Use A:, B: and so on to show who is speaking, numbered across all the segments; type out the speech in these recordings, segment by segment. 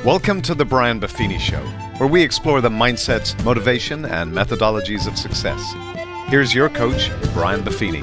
A: Welcome to the Brian Buffini Show, where we explore the mindsets, motivation, and methodologies of success. Here's your coach, Brian Buffini.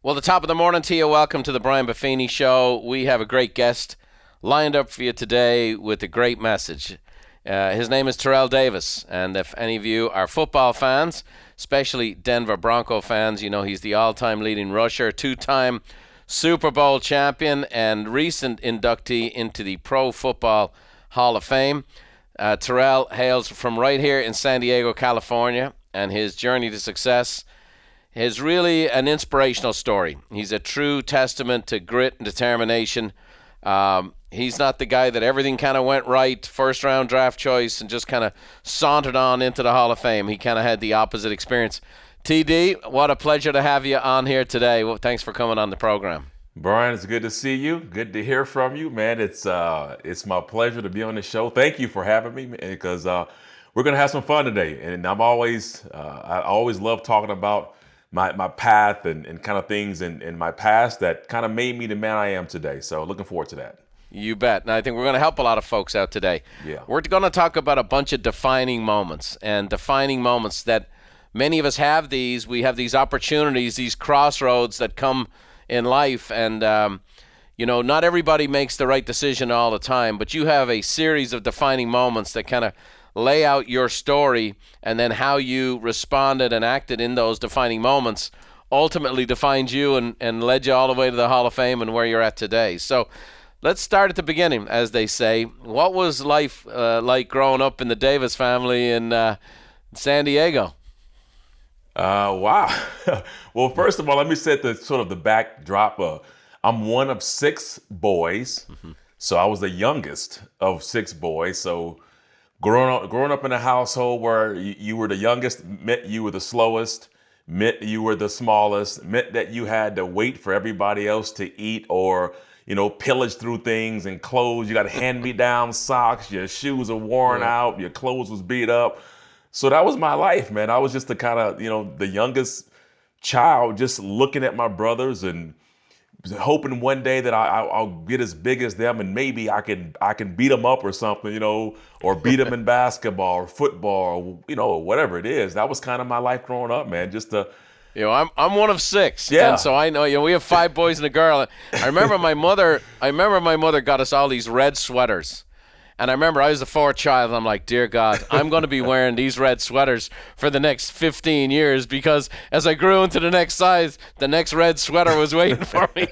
B: Well, the top of the morning to you. Welcome to the Brian Buffini Show. We have a great guest lined up for you today with a great message. His name is Terrell Davis, and if any of you are football fans, especially Denver Bronco fans, you know he's the all-time leading rusher, two-time Super Bowl champion, and recent inductee into the Pro Football Hall of Fame. Terrell hails from right here in San Diego, California, and his journey to success is really an inspirational story. He's a true testament to grit and determination. He's not the guy that everything kind of went right, first-round draft choice, and just kind of sauntered on into the Hall of Fame. He kind of had the opposite experience. TD, what a pleasure to have you on here today. Well, thanks for coming on the program.
C: Brian, it's good to see you. Good to hear from you, man. It's my pleasure to be on the show. Thank you for having me, because we're gonna have some fun today. And I always love talking about my path and kind of things in my past that kind of made me the man I am today. So looking forward to that.
B: You bet. And I think we're going to help a lot of folks out today.
C: Yeah.
B: We're going to talk about a bunch of defining moments that many of us have these. We have these opportunities, these crossroads that come in life. And, not everybody makes the right decision all the time, but you have a series of defining moments that kind of lay out your story, and then how you responded and acted in those defining moments ultimately defined you and led you all the way to the Hall of Fame and where you're at today. So let's start at the beginning, as they say. What was life like growing up in the Davis family in San Diego?
C: Wow. Well, first of all, let me set the backdrop. I'm one of six boys, so I was the youngest of six boys. So growing up in a household where you were the youngest meant you were the slowest, meant you were the smallest, meant that you had to wait for everybody else to eat or, pillage through things and clothes. You got hand-me-down socks, your shoes are worn out, your clothes was beat up. So that was my life, man. I was just the kind of, the youngest child, just looking at my brothers and hoping one day that I'll get as big as them and maybe I can beat them up or something, or beat them in basketball or football, or whatever it is. That was kind of my life growing up, man. Just to,
B: I'm one of six.
C: Yeah.
B: And so I know, we have five boys and a girl. I remember my mother got us all these red sweaters. And I remember I was the fourth child, and I'm like, dear God, I'm going to be wearing these red sweaters for the next 15 years, because as I grew into the next size, the next red sweater was waiting for me.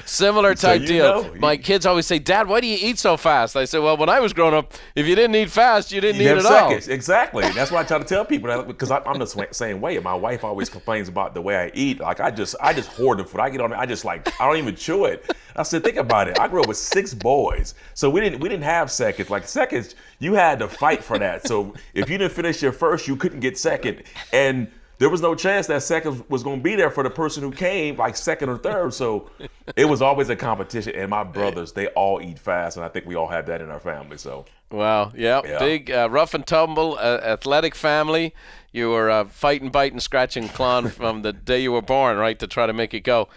B: Similar type deal. My kids always say, Dad, why do you eat so fast? I said, well, when I was growing up, if you didn't eat fast, you didn't eat at all.
C: Exactly. That's why I try to tell people that, because I'm the same way. My wife always complains about the way I eat. Like I just hoard the food. I get on it. I don't even chew it. I said, think about it. I grew up with six boys, so we didn't have seconds. Like seconds, you had to fight for that. So if you didn't finish your first, you couldn't get second, and there was no chance that second was going to be there for the person who came like second or third. So it was always a competition. And my brothers, they all eat fast, and I think we all have that in our family. So
B: wow, yeah. Big rough and tumble, athletic family. You were fighting, biting, scratching, clawing from the day you were born, right, to try to make it go.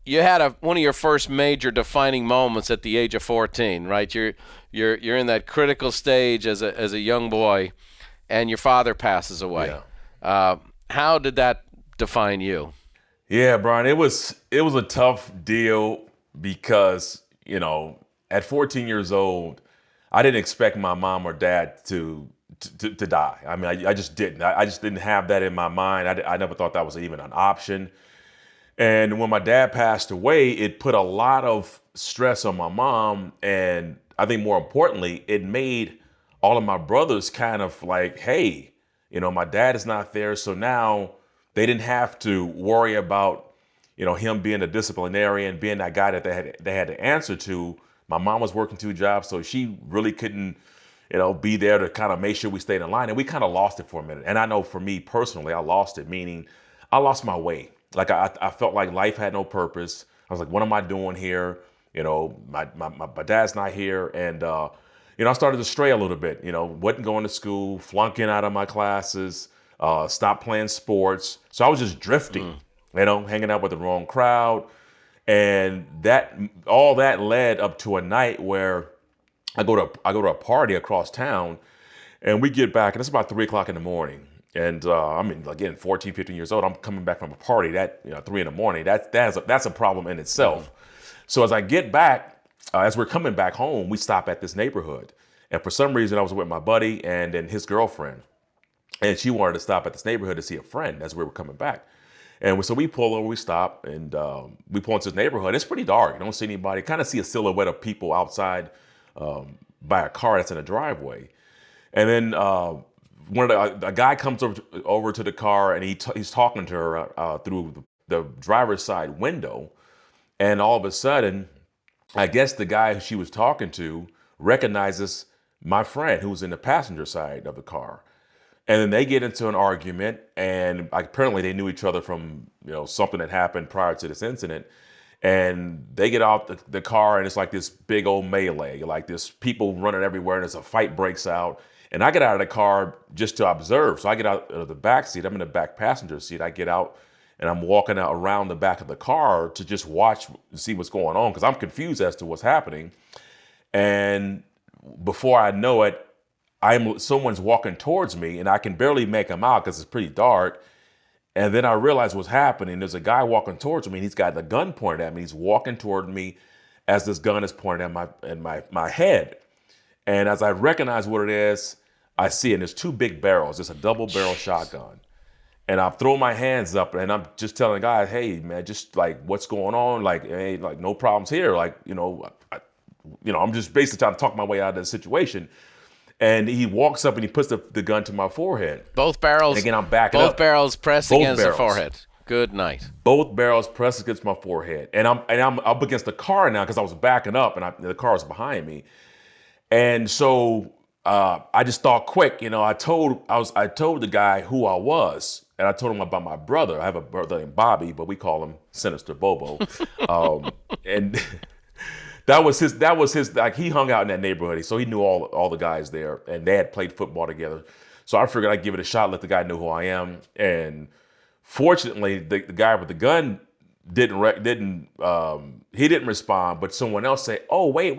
B: You had one of your first major defining moments at the age of 14, right? You're in that critical stage as a young boy, and your father passes away.
C: Yeah.
B: How did that define you?
C: Yeah, Brian, it was a tough deal because at 14 years old, I didn't expect my mom or dad to die. I mean, I just didn't. I just didn't have that in my mind. I never thought that was even an option. And when my dad passed away, it put a lot of stress on my mom. And I think more importantly, it made all of my brothers kind of like, hey, my dad is not there. So now they didn't have to worry about, him being a disciplinarian, being that guy that they had to answer to. My mom was working two jobs, so she really couldn't, be there to kind of make sure we stayed in line. And we kind of lost it for a minute. And I know for me personally, I lost it, meaning I lost my way. Like I felt like life had no purpose. I was like, what am I doing here? My dad's not here. And, I started to stray a little bit, wasn't going to school, flunking out of my classes, stopped playing sports. So I was just drifting, hanging out with the wrong crowd. And all that led up to a night where I go to a party across town, and we get back, and it's about 3:00 in the morning. And again, 14, 15 years old, I'm coming back from a party that 3 in the morning. That's a problem in itself. So as I get back, as we're coming back home, we stop at this neighborhood. And for some reason, I was with my buddy and then his girlfriend. And she wanted to stop at this neighborhood to see a friend as we were coming back. And so we pull over, we stop, and we pull into this neighborhood. It's pretty dark. You don't see anybody. Kind of see a silhouette of people outside by a car that's in a driveway. And then a guy comes over to the car, and he's talking to her through the driver's side window. And all of a sudden, I guess the guy who she was talking to recognizes my friend who was in the passenger side of the car. And then they get into an argument, and apparently they knew each other from something that happened prior to this incident. And they get out the car, and it's like this big old melee, like this people running everywhere, and there's a fight breaks out. And I get out of the car just to observe. So I get out of the back seat. I'm in the back passenger seat. I get out, and I'm walking out around the back of the car to just watch and see what's going on, because I'm confused as to what's happening. And before I know it, someone's walking towards me, and I can barely make him out because it's pretty dark. And then I realize what's happening. There's a guy walking towards me, and he's got the gun pointed at me. He's walking toward me as this gun is pointed at my head. And as I recognize what it is, I see it. And there's two big barrels. It's a double barrel shotgun. And I throw my hands up, and I'm just telling the guy, hey, man, just like, what's going on? Like, hey, like, no problems here. Like, I'm just basically trying to talk my way out of the situation. And he walks up and he puts the gun to my forehead.
B: Both barrels.
C: And again, I'm backing up.
B: Both barrels pressed against the forehead. Good night.
C: Both barrels pressed against my forehead. And I'm up against the car now because I was backing up, and the car was behind me. And so I just thought quick. I told the guy who I was, and I told him about my brother. I have a brother named Bobby, but we call him Sinister Bobo. And that was his, like, he hung out in that neighborhood. So he knew all the guys there, and they had played football together. So I figured I'd give it a shot, let the guy know who I am. And fortunately, the guy with the gun didn't respond, but someone else said, oh, wait.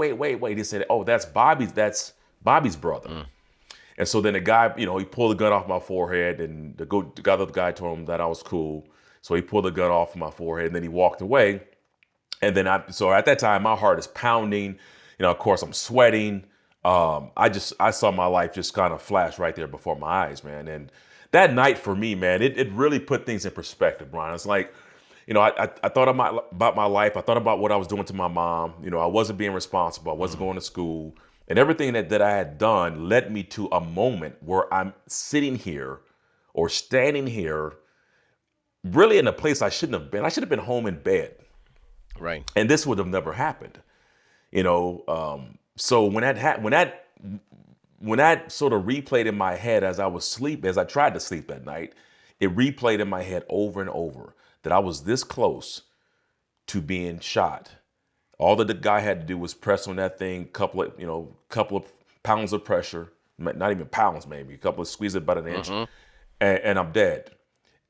C: He said, oh, that's Bobby's brother. And so then the guy, he pulled the gun off my forehead, and the other guy told him that I was cool. So he pulled the gun off my forehead, and then he walked away. And then so at that time, my heart is pounding. Of course, I'm sweating. I saw my life just kind of flash right there before my eyes, man. And that night for me, man, it really put things in perspective, Brian. It's like, I thought about my life. I thought about what I was doing to my mom. I wasn't being responsible. I wasn't going to school. And everything that I had done led me to a moment where I'm sitting here or standing here really in a place I shouldn't have been. I should have been home in bed.
B: Right.
C: And this would have never happened. So when that sort of replayed in my head as I tried to sleep that night, it replayed in my head over and over that I was this close to being shot. All that the guy had to do was press on that thing, couple of pounds of pressure, not even pounds, maybe, squeeze it about an inch, and I'm dead.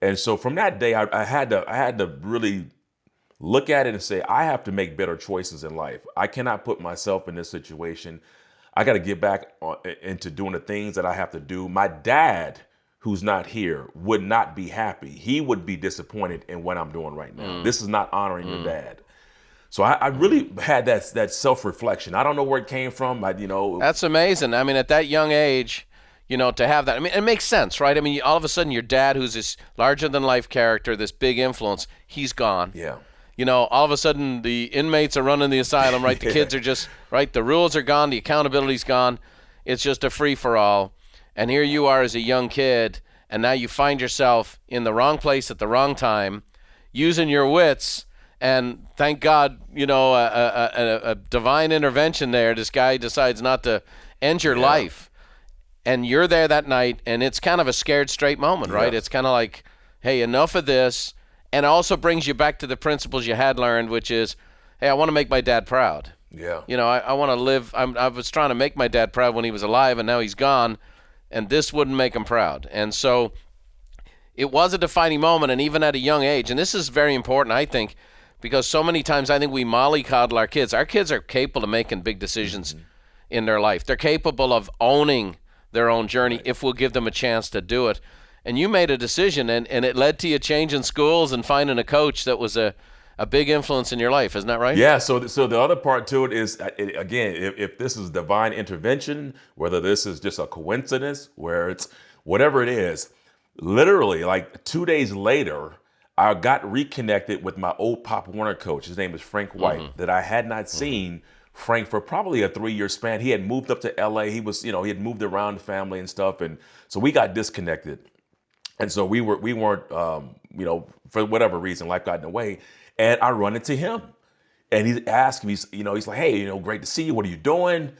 C: And so from that day, I had to really look at it and say, I have to make better choices in life. I cannot put myself in this situation. I got to get back into doing the things that I have to do. My dad, who's not here, would not be happy. He would be disappointed in what I'm doing right now. This is not honoring your dad. So I really had that self-reflection. I don't know where it came from.
B: That's amazing. I mean, at that young age, to have that. I mean, it makes sense, right? I mean, all of a sudden your dad, who's this larger-than-life character, this big influence, he's gone.
C: Yeah.
B: All of a sudden the inmates are running the asylum, right? The kids are just, right? The rules are gone. The accountability's gone. It's just a free-for-all. And here you are as a young kid, and now you find yourself in the wrong place at the wrong time, using your wits. And thank God, a divine intervention there. This guy decides not to end your life. And you're there that night, and it's kind of a scared straight moment, right? It's kind of like, hey, enough of this. And it also brings you back to the principles you had learned, which is, hey, I want to make my dad proud.
C: Yeah.
B: I want to live. I was trying to make my dad proud when he was alive, and now he's gone, and this wouldn't make him proud. And so it was a defining moment, and even at a young age. And this is very important, I think, because so many times I think we mollycoddle our kids. Our kids are capable of making big decisions in their life. They're capable of owning their own journey if we'll give them a chance to do it. And you made a decision, and it led to you changing schools and finding a coach that was a big influence in your life. Isn't that right?
C: Yeah. So the other part to it is, again, if this is divine intervention, whether this is just a coincidence, where it's whatever it is, literally like 2 days later, I got reconnected with my old Pop Warner coach. His name is Frank White, that I had not seen Frank for probably a 3-year span. He had moved up to LA. He was, he had moved around the family and stuff. And so we got disconnected. And so we weren't, for whatever reason, life got in the way. And I run into him, and he asked me, he's like, hey, great to see you. What are you doing?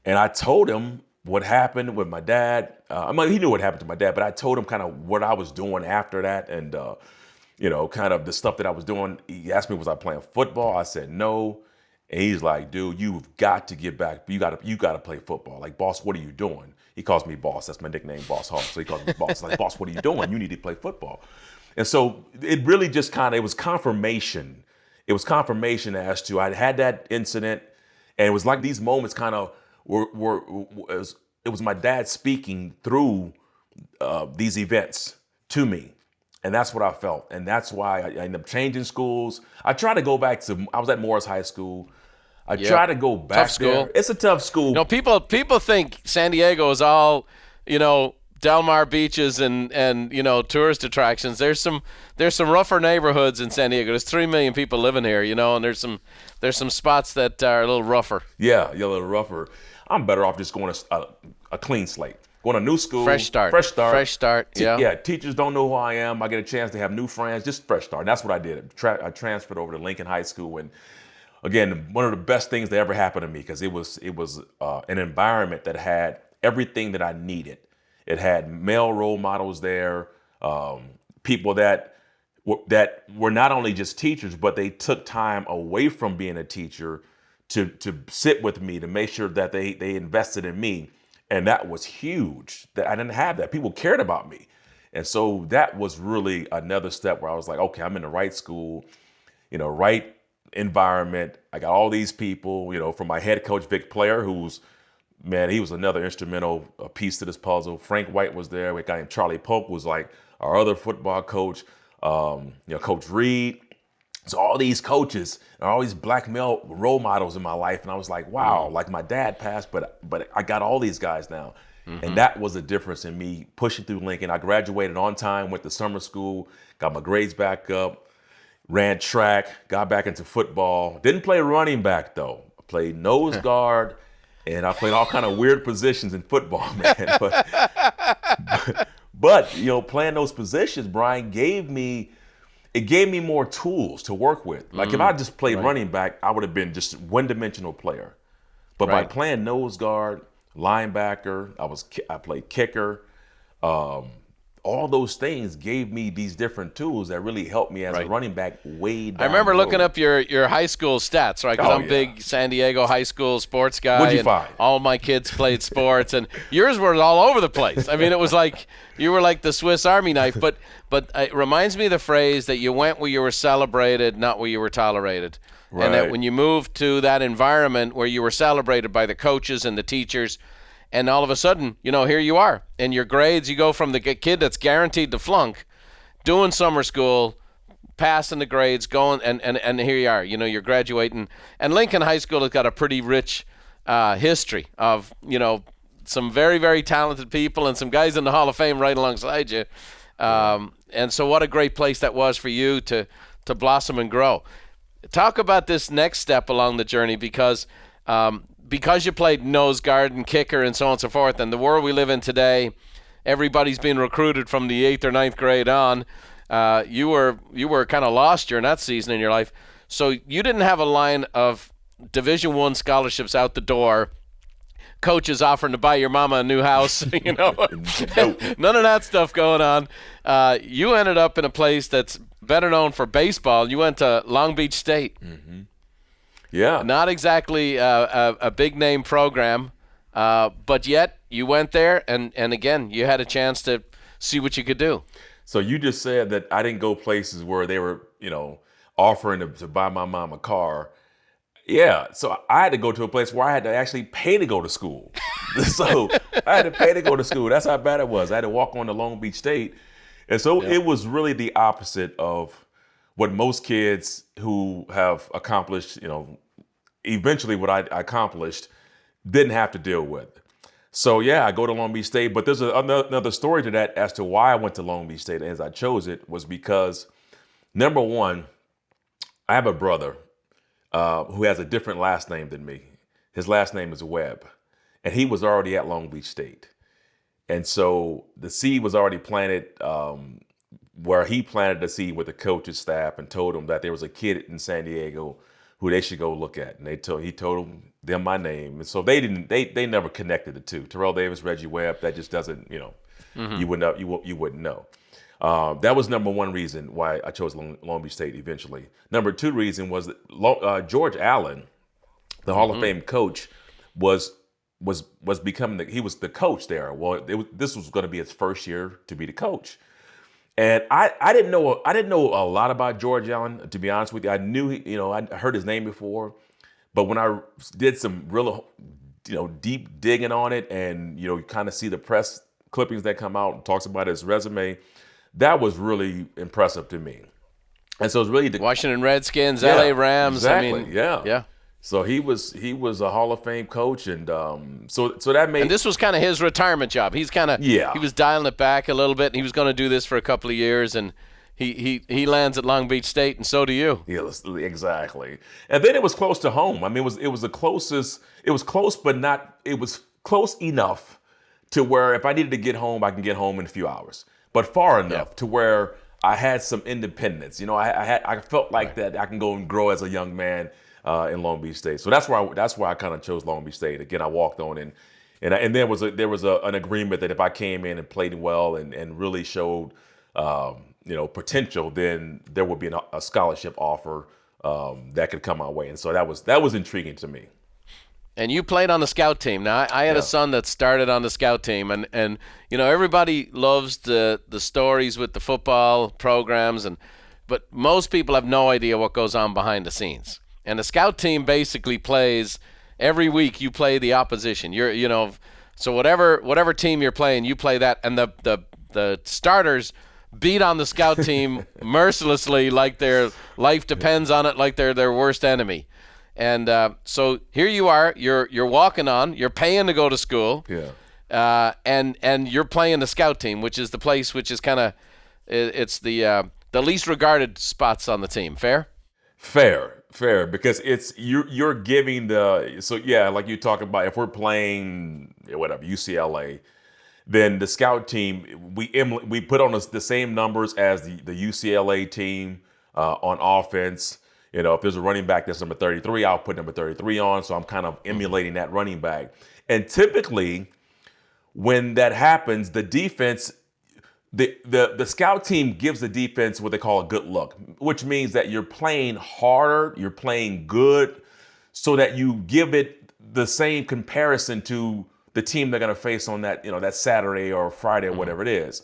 C: And I told him what happened with my dad. He knew what happened to my dad, but I told him kind of what I was doing after that, and kind of the stuff that I was doing. He asked me, was I playing football? I said no. And he's like, dude, you've got to get back. You got to play football. Like, boss, what are you doing? He calls me boss. That's my nickname, Boss Hawk. So he calls me boss. Like, boss, what are you doing? You need to play football. And so it really just it was confirmation. It was confirmation as to I had that incident, and it was like these moments kind of it was my dad speaking through these events to me. And that's what I felt. And that's why I ended up changing schools. I tried to go back I was at Morris High School. I tried to go back
B: tough school.
C: there. It's a tough school.
B: People think San Diego is all, Del Mar beaches and tourist attractions. There's some rougher neighborhoods in San Diego. There's 3 million people living here, and there's some spots that are a little rougher.
C: Yeah, a little rougher. I'm better off just going to a clean slate. Going to a new school.
B: Fresh start. Yeah.
C: Yeah, teachers don't know who I am. I get a chance to have new friends, just fresh start. And that's what I did. I transferred over to Lincoln High School, and again, one of the best things that ever happened to me, because it was an environment that had everything that I needed. It had male role models there, people that were not only just teachers, but they took time away from being a teacher to sit with me, to make sure that they invested in me. And that was huge. That I didn't have that. People cared about me. And so that was really another step where I was like, okay, I'm in the right school, right environment. I got all these people, from my head coach, Vic Player, he was another instrumental piece to this puzzle. Frank White was there. We got a guy named Charlie Polk was like our other football coach, Coach Reed. So all these coaches and all these black male role models in my life. And I was like, wow, like my dad passed, but I got all these guys now. And that was the difference in me pushing through Lincoln. I graduated on time, went to summer school, got my grades back up, ran track, got back into football. Didn't play running back though. I played nose guard, and I played all kind of weird positions in football, man. But playing those positions, Brian, gave me more tools to work with. Like if I just played running back, I would have been just one-dimensional player. But by playing nose guard, linebacker, I played kicker. All those things gave me these different tools that really helped me as a running back way down
B: I remember
C: the road.
B: looking up your high school stats, right? Because I'm a big San Diego high school sports guy.
C: What'd you find?
B: All my kids played sports, and yours were all over the place. I mean, it was like you were like the Swiss Army knife. But it reminds me of the phrase that you went where you were celebrated, not where you were tolerated.
C: Right.
B: And that when you moved to that environment where you were celebrated by the coaches and the teachers, and all of a sudden, here you are. In your grades, you go from the kid that's guaranteed to flunk, doing summer school, passing the grades, going, and here you are. You're graduating. And Lincoln High School has got a pretty rich history of, some very, very talented people and some guys in the Hall of Fame right alongside you. And so what a great place that was for you to blossom and grow. Talk about this next step along the journey, because you played nose guard and kicker and so on and so forth, and the world we live in today, everybody's being recruited from the 8th or 9th grade on. You were kind of lost during that season in your life. So you didn't have a line of Division I scholarships out the door, coaches offering to buy your mama a new house, none of that stuff going on. You ended up in a place that's better known for baseball. You went to Long Beach State.
C: Yeah.
B: Not exactly a big name program, but yet you went there, and again, you had a chance to see what you could do.
C: So you just said that I didn't go places where they were, offering to buy my mom a car. Yeah, so I had to go to a place where I had to actually pay to go to school. So I had to pay to go to school. That's how bad it was. I had to walk on to Long Beach State. And so it was really the opposite of what most kids who have accomplished, eventually what I accomplished didn't have to deal with. So yeah, I go to Long Beach State, but there's another story to that as to why I went to Long Beach State as I chose it was because, number one, I have a brother who has a different last name than me. His last name is Webb, and he was already at Long Beach State. And so the seed was already planted where he planted the seed with the coach's staff and told them that there was a kid in San Diego who they should go look at. And he told them my name. And so they never connected the two. Terrell Davis, Reggie Webb, that just doesn't, you wouldn't know. That was number one reason why I chose Long Beach State eventually. Number two reason was that George Allen, the Hall of Fame coach, was becoming he was the coach there. Well, this was going to be his first year to be the coach, and I didn't know a lot about George Allen, to be honest with you. I knew I heard his name before, but when I did some real deep digging on it, and you kind of see the press clippings that come out and talks about his resume, that was really impressive to me. And so it's really the
B: Washington Redskins, LA Rams.
C: Exactly.
B: I mean,
C: yeah. So he was a Hall of Fame coach, and so that made.
B: And this was kind of his retirement job. He was dialing it back a little bit, and he was going to do this for a couple of years, and he lands at Long Beach State, and so do you.
C: Yeah, exactly. And then it was close to home. I mean, it was the closest. It was close, but not. It was close enough to where if I needed to get home, I can get home in a few hours, but far enough to where I had some independence. I felt like that I can go and grow as a young man. In Long Beach State, so that's why I kind of chose Long Beach State. Again, I walked on and there was an agreement that if I came in and played well and really showed potential, then there would be a scholarship offer that could come my way, and so that was intriguing to me.
B: And you played on the scout team. Now, I had a son that started on the scout team, and everybody loves the stories with the football programs, but most people have no idea what goes on behind the scenes. And the scout team basically plays every week. You play the opposition. So whatever team you're playing, you play that. And the starters beat on the scout team mercilessly, like their life depends on it, like they're their worst enemy. And so here you are. You're walking on. You're paying to go to school.
C: Yeah.
B: And you're playing the scout team, which is the place which is kind of it's the least regarded spots on the team. Fair, because it's you're giving like you talk about, if we're playing UCLA, then the scout team we put on the same numbers as the UCLA team on offense. If there's a running back that's number 33, I'll put number 33 on, so I'm kind of emulating that running back. And typically when that happens, the defense The scout team gives the defense what they call a good look, which means that you're playing harder, you're playing good, so that you give it the same comparison to the team they're going to face on that that Saturday or Friday or whatever it is.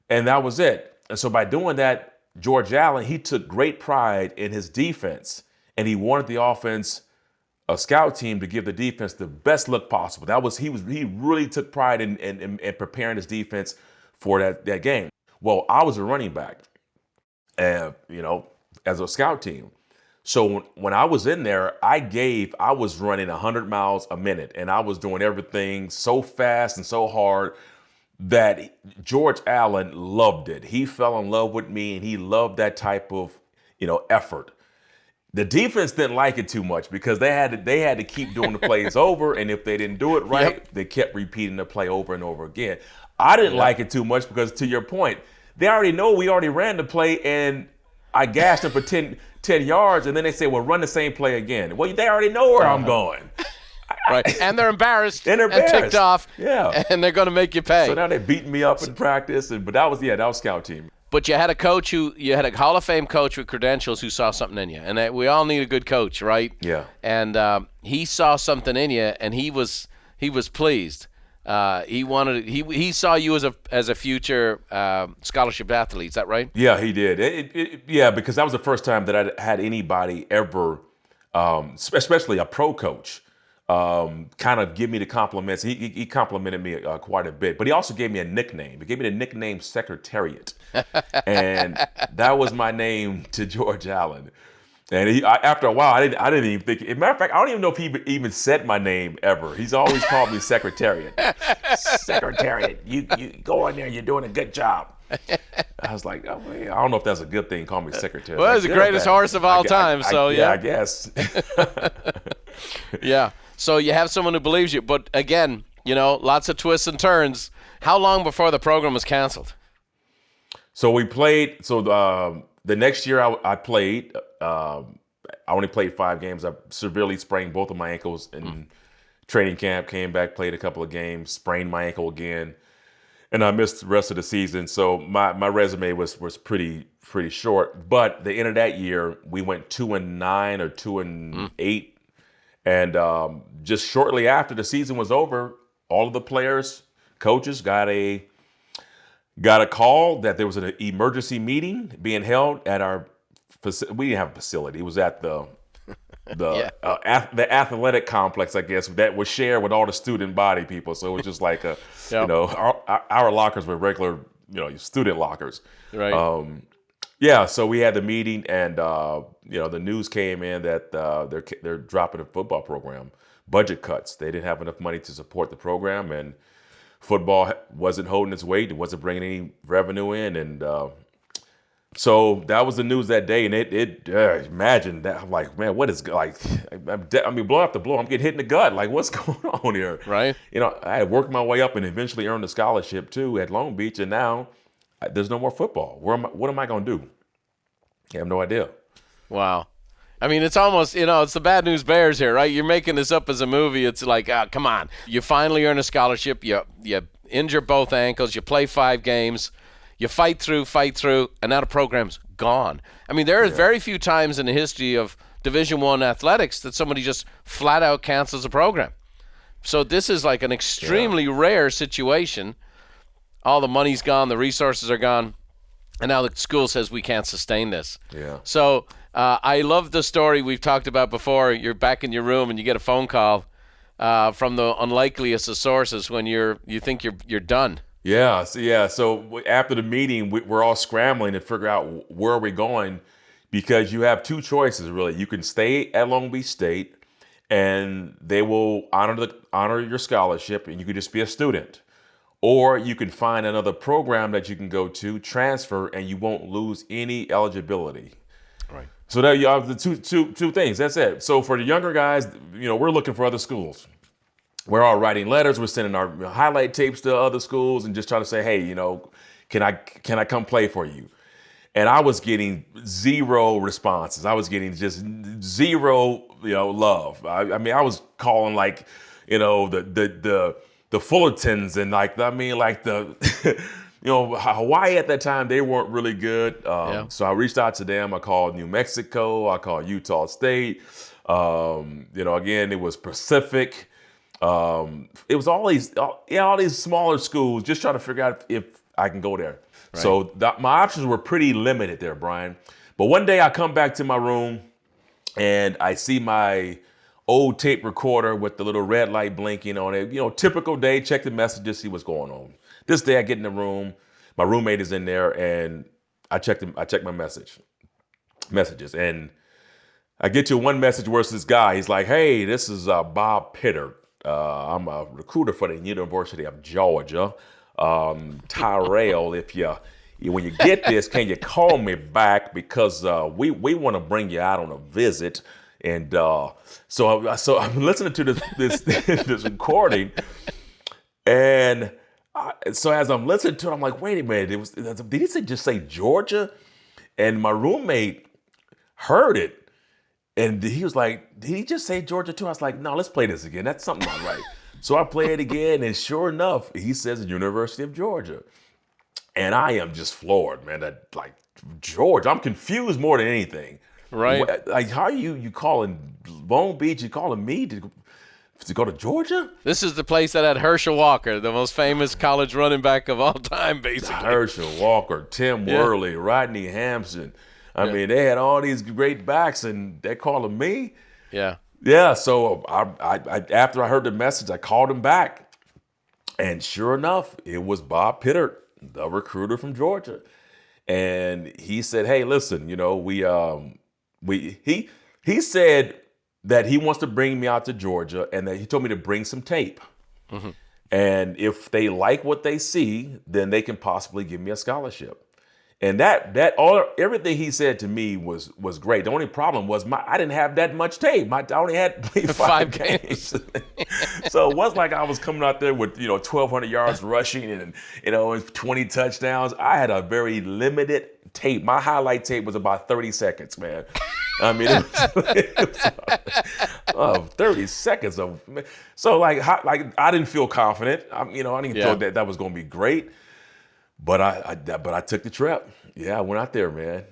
B: And that was it. And so by doing that, George Allen, he took great pride in his defense, and he wanted the offense, a scout team, to give the defense the best look possible. He really took pride in preparing his defense for that game. Well, I was a running back, as a scout team. So when I was in there, I was running 100 miles a minute, and I was doing everything so fast and so hard that George Allen loved it. He fell in love with me, and he loved that type of, effort. The defense didn't like it too much because they had to keep doing the plays over, and if they didn't do it right, they kept repeating the play over and over again. I didn't like it too much because, to your point, they already know we already ran the play, and I gashed them for 10 yards, and then they say, well, run the same play again. Well, they already know where I'm going. Right, and they're embarrassed and ticked off,
C: and
B: they're going to make you pay.
C: So now they're beating me up in practice, but that was scout team.
B: But you had a Hall of Fame coach with credentials who saw something in you, and we all need a good coach, right?
C: Yeah.
B: And he saw something in you, and he was pleased. He saw you as a future scholarship athlete. Is that right?
C: Yeah, he did. Yeah, because that was the first time that I had anybody ever, especially a pro coach, kind of give me the compliments. He complimented me quite a bit, but he also gave me a nickname. He gave me the nickname Secretariat, and that was my name to George Allen. And after a while, I didn't even think. As a matter of fact, I don't even know if he even said my name ever. He's always called me Secretariat. Secretariat, you go in there, you're doing a good job. I was like, oh, man, I don't know if that's a good thing. Call me Secretariat.
B: Well, he's the greatest horse of all time.
C: Yeah, I guess.
B: Yeah. So you have someone who believes you, but again, lots of twists and turns. How long before the program was canceled?
C: So we played. So the next year I played. I only played 5 games. I severely sprained both of my ankles in training camp. Came back, played a couple of games, sprained my ankle again, and I missed the rest of the season. So my resume was pretty short. But the end of that year, we went 2-9 or 2-8. And just shortly after the season was over, all of the players, coaches got a call that there was an emergency meeting being held at our facility. We didn't have a facility. It was at the athletic complex, I guess, that was shared with all the student body people. So it was just like our lockers were regular, student lockers.
B: Right.
C: Yeah, so we had the meeting, and the news came in that they're dropping the football program, budget cuts. They didn't have enough money to support the program, and football wasn't holding its weight. It wasn't bringing any revenue in, and so that was the news that day. And imagine that. I'm like, man, what is like? Blow after blow. I'm getting hit in the gut. Like, what's going on here?
B: Right.
C: I had worked my way up and eventually earned a scholarship too at Long Beach, and now there's no more football. What am I going to do? I have no idea.
B: Wow. I mean, it's almost, it's the Bad News Bears here, right? You're making this up as a movie. It's like, come on. You finally earn a scholarship. You injure both ankles. You play 5 games. You fight through, and now the program's gone. I mean, there are very few times in the history of Division I athletics that somebody just flat out cancels a program. So this is like an extremely rare situation. All the money's gone, the resources are gone, and now the school says we can't sustain this.
C: Yeah.
B: So I love the story we've talked about before. You're back in your room and you get a phone call from the unlikeliest of sources when you think you're done.
C: Yeah. So after the meeting, we're all scrambling to figure out where we're going, because you have 2 choices really. You can stay at Long Beach State, and they will honor your scholarship, and you can just be a student. Or you can find another program that you can go to, transfer, and you won't lose any eligibility.
B: Right.
C: So there you have the two things. That's it. So for the younger guys, we're looking for other schools. We're all writing letters. We're sending our highlight tapes to other schools and just trying to say, hey, can I come play for you? And I was getting 0 responses. I was getting just 0, love. I mean, I was calling like, the Fullertons and Hawaii at that time, they weren't really good. So I reached out to them. I called New Mexico. I called Utah State. Again, it was Pacific. It was all these smaller schools, just trying to figure out if I can go there. Right. So my options were pretty limited there, Brian. But one day I come back to my room and I see my old tape recorder with the little red light blinking on it. Typical day, check the messages, see what's going on. This day I get in the room, my roommate is in there, and I check my messages, and I get to one message where it's this guy. He's like, hey, this is Bob Pitter. I'm a recruiter for the University of Georgia. Terrell, when you get this, can you call me back, because we want to bring you out on a visit. And so I'm listening to this this recording, and so as I'm listening to it, I'm like, wait a minute, did he just say Georgia? And my roommate heard it, and he was like, did he just say Georgia too? I was like, no, let's play this again. That's something not right. So I play it again, and sure enough, he says the University of Georgia. And I am just floored, man. That like Georgia, I'm confused more than anything.
B: Right.
C: Like, how are you calling Long Beach? You calling me to go to Georgia?
B: This is the place that had Herschel Walker, the most famous college running back of all time, basically.
C: Herschel Walker, Tim Worley, Rodney Hampson. I mean, they had all these great backs, and they're calling me.
B: Yeah.
C: Yeah. So I after I heard the message, I called him back, and sure enough, it was Bob Pittard, the recruiter from Georgia, and he said, "Hey, listen, he said that he wants to bring me out to Georgia, and that he told me to bring some tape."
B: Mm-hmm.
C: And if they like what they see, then they can possibly give me a scholarship. And everything he said to me was great. The only problem was I didn't have that much tape. I only had played 5 games. So it wasn't like I was coming out there with 1,200 yards rushing and 20 touchdowns. I had a very limited tape. My highlight tape was about 30 seconds, man. I mean, it was 30 seconds of. So like I didn't feel confident. I didn't feel that was going to be great. But I took the trip. Yeah, I went out there, man.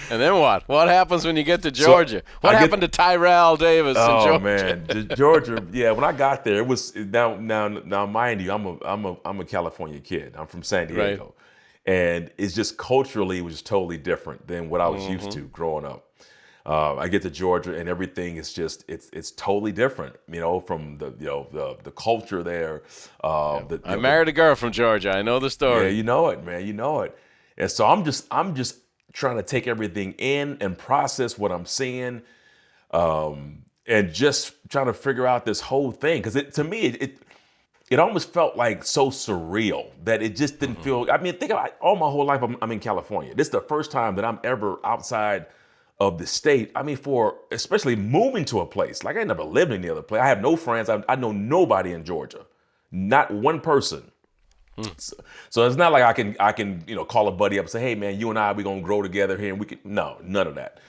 B: And then what? What happens when you get to Georgia? What happened to Terrell Davis in Georgia?
C: Oh man, Georgia. Yeah, when I got there, it was now. Mind you, I'm a California kid. I'm from San Diego, and it's just culturally it was totally different than what I was used to growing up. I get to Georgia and everything is just it's totally different, from the culture there.
B: I married a girl from Georgia. I know the story.
C: Yeah, you know it, man. You know it. And so I'm just trying to take everything in and process what I'm seeing, and just trying to figure out this whole thing because to me it almost felt like so surreal that it just didn't feel. I mean, think about all my whole life. I'm in California. This is the first time that I'm ever outside of the state. I mean, for especially moving to a place like I never lived in the other place. I have no friends. I know nobody in Georgia, not one person. So it's not like I can call a buddy up and say, hey man, you and we gonna grow together here, and we can. No, none of that.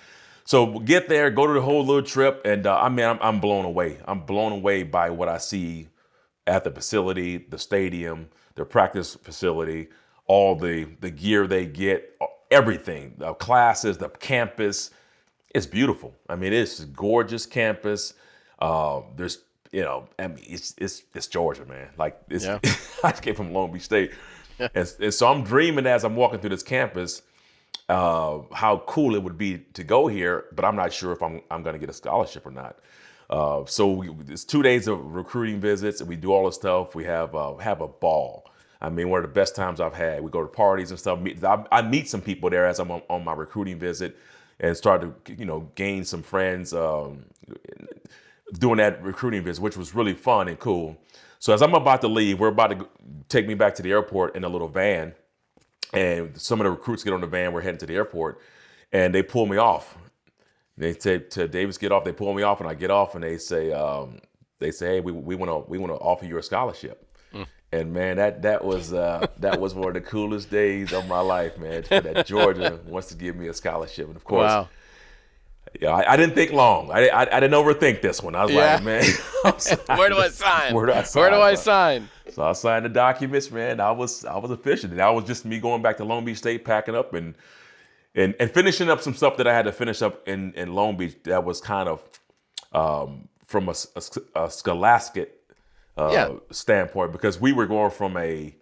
C: So we'll get there, go to the whole little trip, and I'm blown away. I'm blown away by what I see at the facility, the stadium, the practice facility, all the gear they get, everything, the classes, the campus. It's beautiful. I mean, it's a gorgeous campus. There's, it's Georgia, man. Like, I came from Long Beach State. And so I'm dreaming as I'm walking through this campus, how cool it would be to go here, but I'm not sure if I'm going to get a scholarship or not. So it's 2 days of recruiting visits, and we do all this stuff. We have a ball. I mean, one of the best times I've had. We go to parties and stuff. I meet some people there as I'm on my recruiting visit, and start to gain some friends doing that recruiting visit, which was really fun and cool. So as I'm about to leave, we're about to take me back to the airport in a little van, and some of the recruits get on the van. We're heading to the airport, and they pull me off. They say to Davis, get off. They pull me off, and I get off, and they say, hey, we want to offer you a scholarship. And man, that was one of the coolest days of my life, man. That Georgia wants to give me a scholarship, and of course, I didn't think long. I didn't overthink this one. I was like, man,
B: where do I sign?
C: Where do I sign?
B: sign?
C: So I signed the documents, man. I was efficient, and that was just me going back to Long Beach State, packing up and finishing up some stuff that I had to finish up in Long Beach. That was kind of from a scholastic standpoint, because we were going from a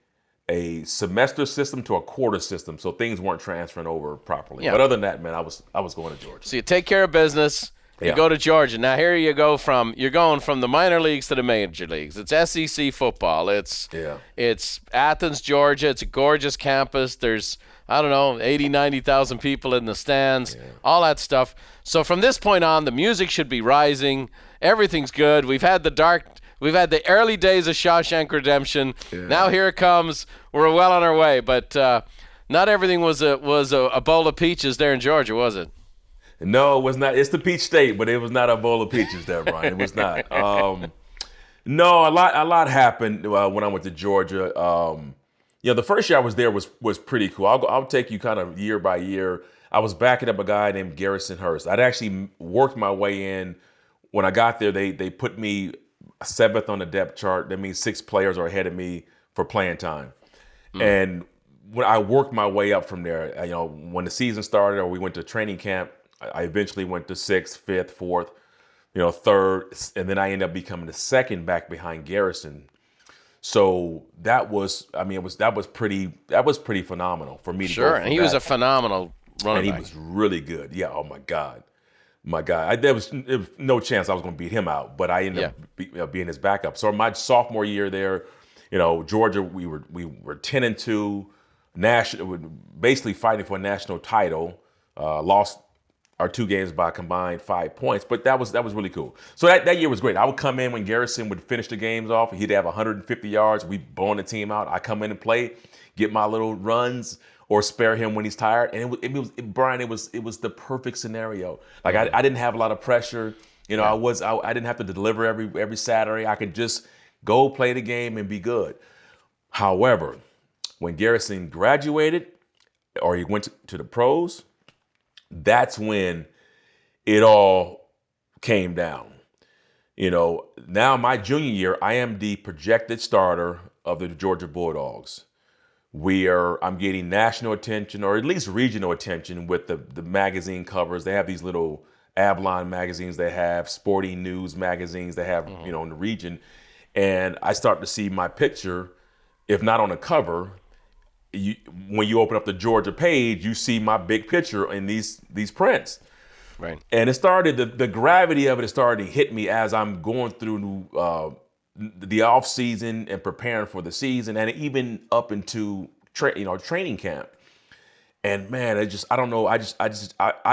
C: semester system to a quarter system, so things weren't transferring over properly. But other than that, man, I was going to Georgia.
B: So you take care of business. You go to Georgia. Now here you're going from the minor leagues to the major leagues. It's SEC football. It's Athens, Georgia. It's a gorgeous campus. There's 80, 90,000 people in the stands, all that stuff. So from this point on, the music should be rising. Everything's good. We've had the early days of Shawshank Redemption. Now here it comes. We're well on our way, but not everything was a bowl of peaches there in Georgia, was it?
C: No, it was not. It's the Peach State, but it was not a bowl of peaches there, Brian. It was not. No, a lot happened when I went to Georgia. The first year I was there was pretty cool. I'll take you kind of year by year. I was backing up a guy named Garrison Hurst. I'd actually worked my way in. When I got there, they put me 7th on the depth chart. That means 6 players are ahead of me for playing time. And when I worked my way up from there, when the season started or we went to training camp, I eventually went to 6th, 5th, 4th, 3rd, and then I ended up becoming the second back behind Garrison. So that was pretty phenomenal for me to go.
B: Sure, and he was a phenomenal running back.
C: And he was really good. Yeah. Oh my God. There was no chance I was going to beat him out, but I ended up being his backup. So my sophomore year there, Georgia, we were 10-2, basically fighting for a national title. Lost our 2 games by a combined 5 points, but that was really cool. So that year was great. I would come in when Garrison would finish the games off. He'd have 150 yards. We'd blow the team out. I come in and play, get my little runs, or spare him when he's tired. And Brian, it was the perfect scenario. Like I didn't have a lot of pressure. I didn't have to deliver every Saturday. I could just go play the game and be good. However, when Garrison graduated or he went to the pros, that's when it all came down. Now my junior year, I am the projected starter of the Georgia Bulldogs. I'm getting national attention, or at least regional attention, with the magazine covers. They have these little Avalon magazines. They have sporting news magazines. They have, in the region. And I start to see my picture, if not on the cover, when you open up the Georgia page, you see my big picture in these prints.
B: Right.
C: And it started, the gravity of it started to hit me as I'm going through the off season and preparing for the season, and even up into training camp. And man, I don't know. I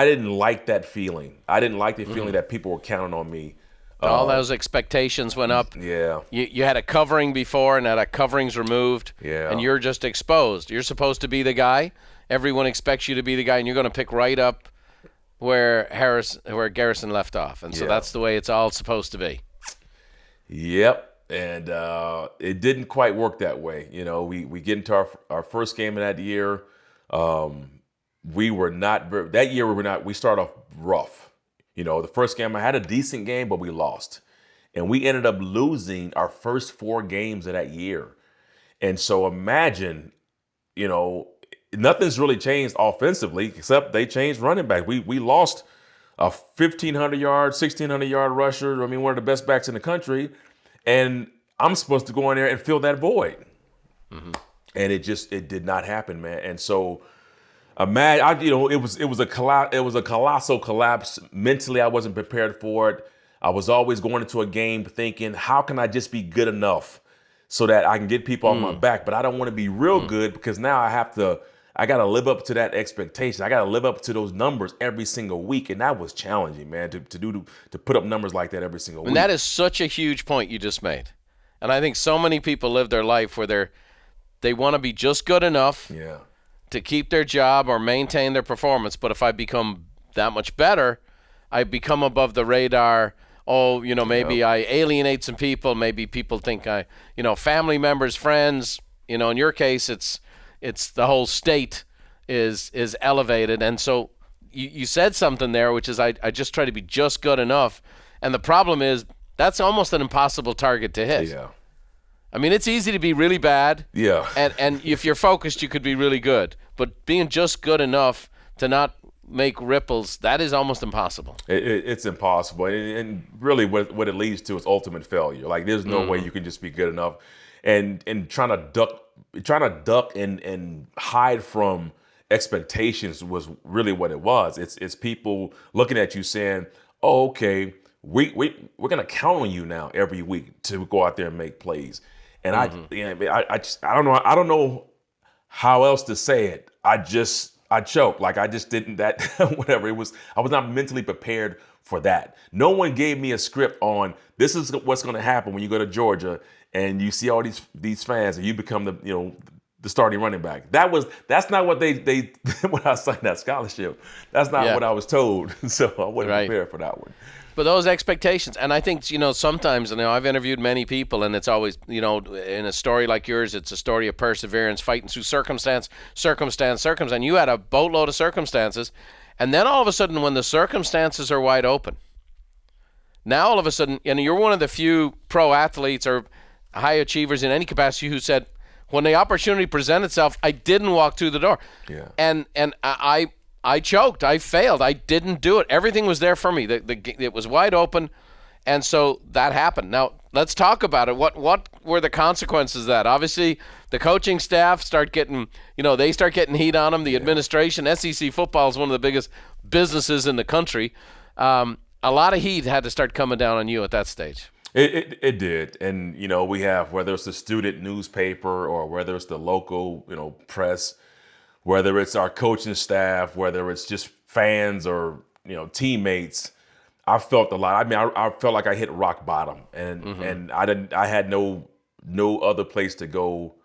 C: didn't like that feeling. I didn't like the feeling that people were counting on me.
B: All those expectations went up.
C: Yeah.
B: You had a covering before, and now that covering's removed.
C: Yeah.
B: And you're just exposed. You're supposed to be the guy. Everyone expects you to be the guy, and you're going to pick right up where Garrison left off. And so that's the way it's all supposed to be.
C: Yep. And it didn't quite work that way. We get into our first game of that year. We started off rough. The first game I had a decent game, but we lost. And we ended up losing our first 4 games of that year. And so imagine, nothing's really changed offensively, except they changed running back. We lost a 1,500-yard, 1,600-yard rusher. One of the best backs in the country. And I'm supposed to go in there and fill that void. Mm-hmm. And it did not happen, man. And so imagine, it was a colossal collapse. Mentally, I wasn't prepared for it. I was always going into a game thinking, how can I just be good enough so that I can get people on my back? But I don't want to be real good, because now I got to live up to that expectation. I got to live up to those numbers every single week. And that was challenging, man, to put up numbers like that every single week.
B: And that is such a huge point you just made. And I think so many people live their life where they want to be just good enough to keep their job or maintain their performance. But if I become that much better, I become above the radar. Maybe I alienate some people. Maybe people think family members, friends, in your case, it's the whole state is elevated. And so you said something there, which is I just try to be just good enough. And the problem is that's almost an impossible target to hit.
C: Yeah.
B: It's easy to be really bad.
C: Yeah.
B: And if you're focused, you could be really good. But being just good enough to not make ripples, that is almost impossible.
C: It's impossible. And really what it leads to is ultimate failure. Like, there's no way you can just be good enough. And trying to duck and hide from expectations was really what it was. It's people looking at you saying, "Oh, okay, we're gonna count on you now every week to go out there and make plays." And I don't know how else to say it. I choked. Like, I just didn't whatever it was. I was not mentally prepared for that. No one gave me a script on this is what's going to happen when you go to Georgia and you see all these fans and you become the starting running back. That's not what they when I signed that scholarship. That's not what I was told. So I wasn't prepared for that one.
B: But those expectations, and I think, sometimes, I've interviewed many people, and it's always, in a story like yours, it's a story of perseverance, fighting through circumstance. You had a boatload of circumstances, and then all of a sudden, when the circumstances are wide open, now all of a sudden, you're one of the few pro athletes or high achievers in any capacity who said, when the opportunity presented itself, I didn't walk through the door.
C: Yeah.
B: And I choked. I failed. I didn't do it. Everything was there for me. It was wide open, and so that happened. Now let's talk about it. What were the consequences of that? Obviously, the coaching staff start getting heat on them. The administration, SEC football is one of the biggest businesses in the country. A lot of heat had to start coming down on you at that stage.
C: It did. And, we have, whether it's the student newspaper or whether it's the local, press, whether it's our coaching staff, whether it's just fans or, teammates, I felt a lot. I mean, I felt like I hit rock bottom and I had no other place to go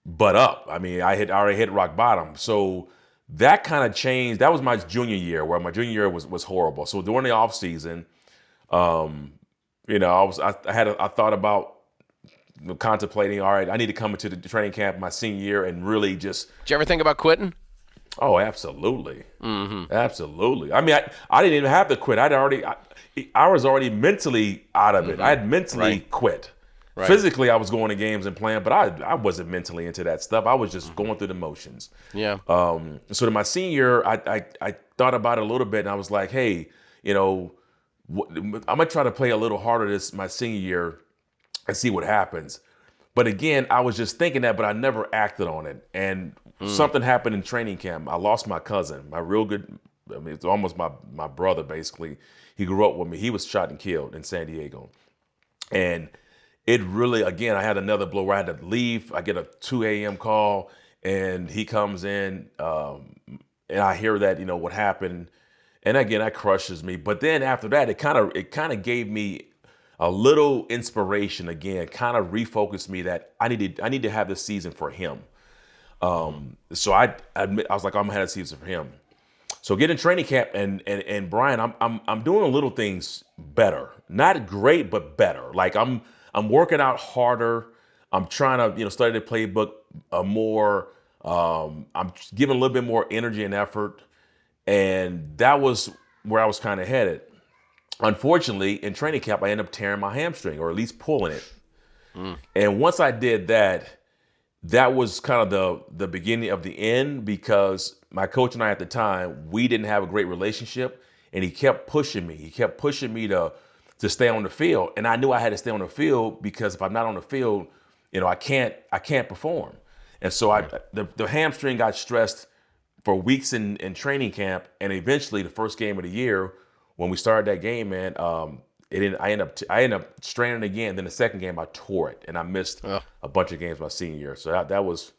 C: but up. I mean, I already hit rock bottom. So that kind of changed. That was my junior year, where my junior year was horrible. So during the off season, I thought about contemplating, all right, I need to come into the training camp my senior year and really just.
B: Did you ever think about quitting?
C: Oh, absolutely. Absolutely. I mean, I didn't even have to quit. I was already mentally out of it. I had mentally quit. Right. Physically, I was going to games and playing, but I wasn't mentally into that stuff. I was just going through the motions.
B: Yeah.
C: So to my senior year, I thought about it a little bit, and I was like, hey, I'm gonna try to play a little harder my senior year and see what happens. But again, I was just thinking that, but I never acted on it. And something happened in training camp. I lost my cousin, it's almost my brother, basically. He grew up with me. He was shot and killed in San Diego. And it really, again, I had another blow where I had to leave. I get a 2 a.m. call, and he comes in, and I hear that, what happened. And again, that crushes me. But then after that, it kind of gave me a little inspiration again, kind of refocused me that I need to have this season for him. So I was like, I'm gonna have a season for him. So get in training camp, and Brian, I'm doing little things better, not great, but better. Like I'm working out harder. I'm trying to study the playbook more. I'm giving a little bit more energy and effort. And that was where I was kind of headed. Unfortunately, in training camp, I ended up tearing my hamstring, or at least pulling it. And once I did that, that was kind of the beginning of the end, because my coach and I at the time, we didn't have a great relationship, and he kept pushing me. He kept pushing me to stay on the field, and I knew I had to stay on the field, because if I'm not on the field, I can't perform. And so the hamstring got stressed for weeks in training camp, and eventually the first game of the year, when we started that game, man, I ended up straining again. Then the second game, I tore it, and I missed a bunch of games my senior year. So that was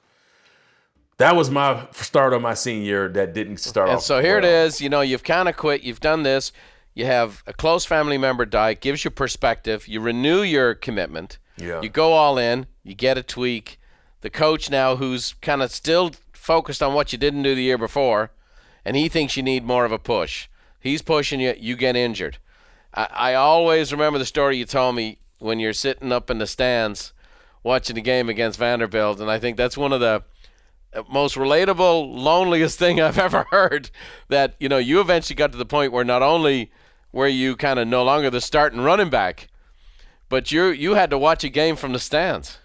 C: my start of my senior year that didn't start off.
B: And so here it is. You've kind of quit. You've done this. You have a close family member die. It gives you perspective. You renew your commitment.
C: Yeah.
B: You go all in. You get a tweak. The coach now, who's kind of still focused on what you didn't do the year before, and he thinks you need more of a push. He's pushing you. You get injured. I always remember the story you told me when you're sitting up in the stands watching the game against Vanderbilt, and I think that's one of the most relatable, loneliest thing I've ever heard, that you eventually got to the point where not only were you kind of no longer the starting running back, but you had to watch a game from the stands.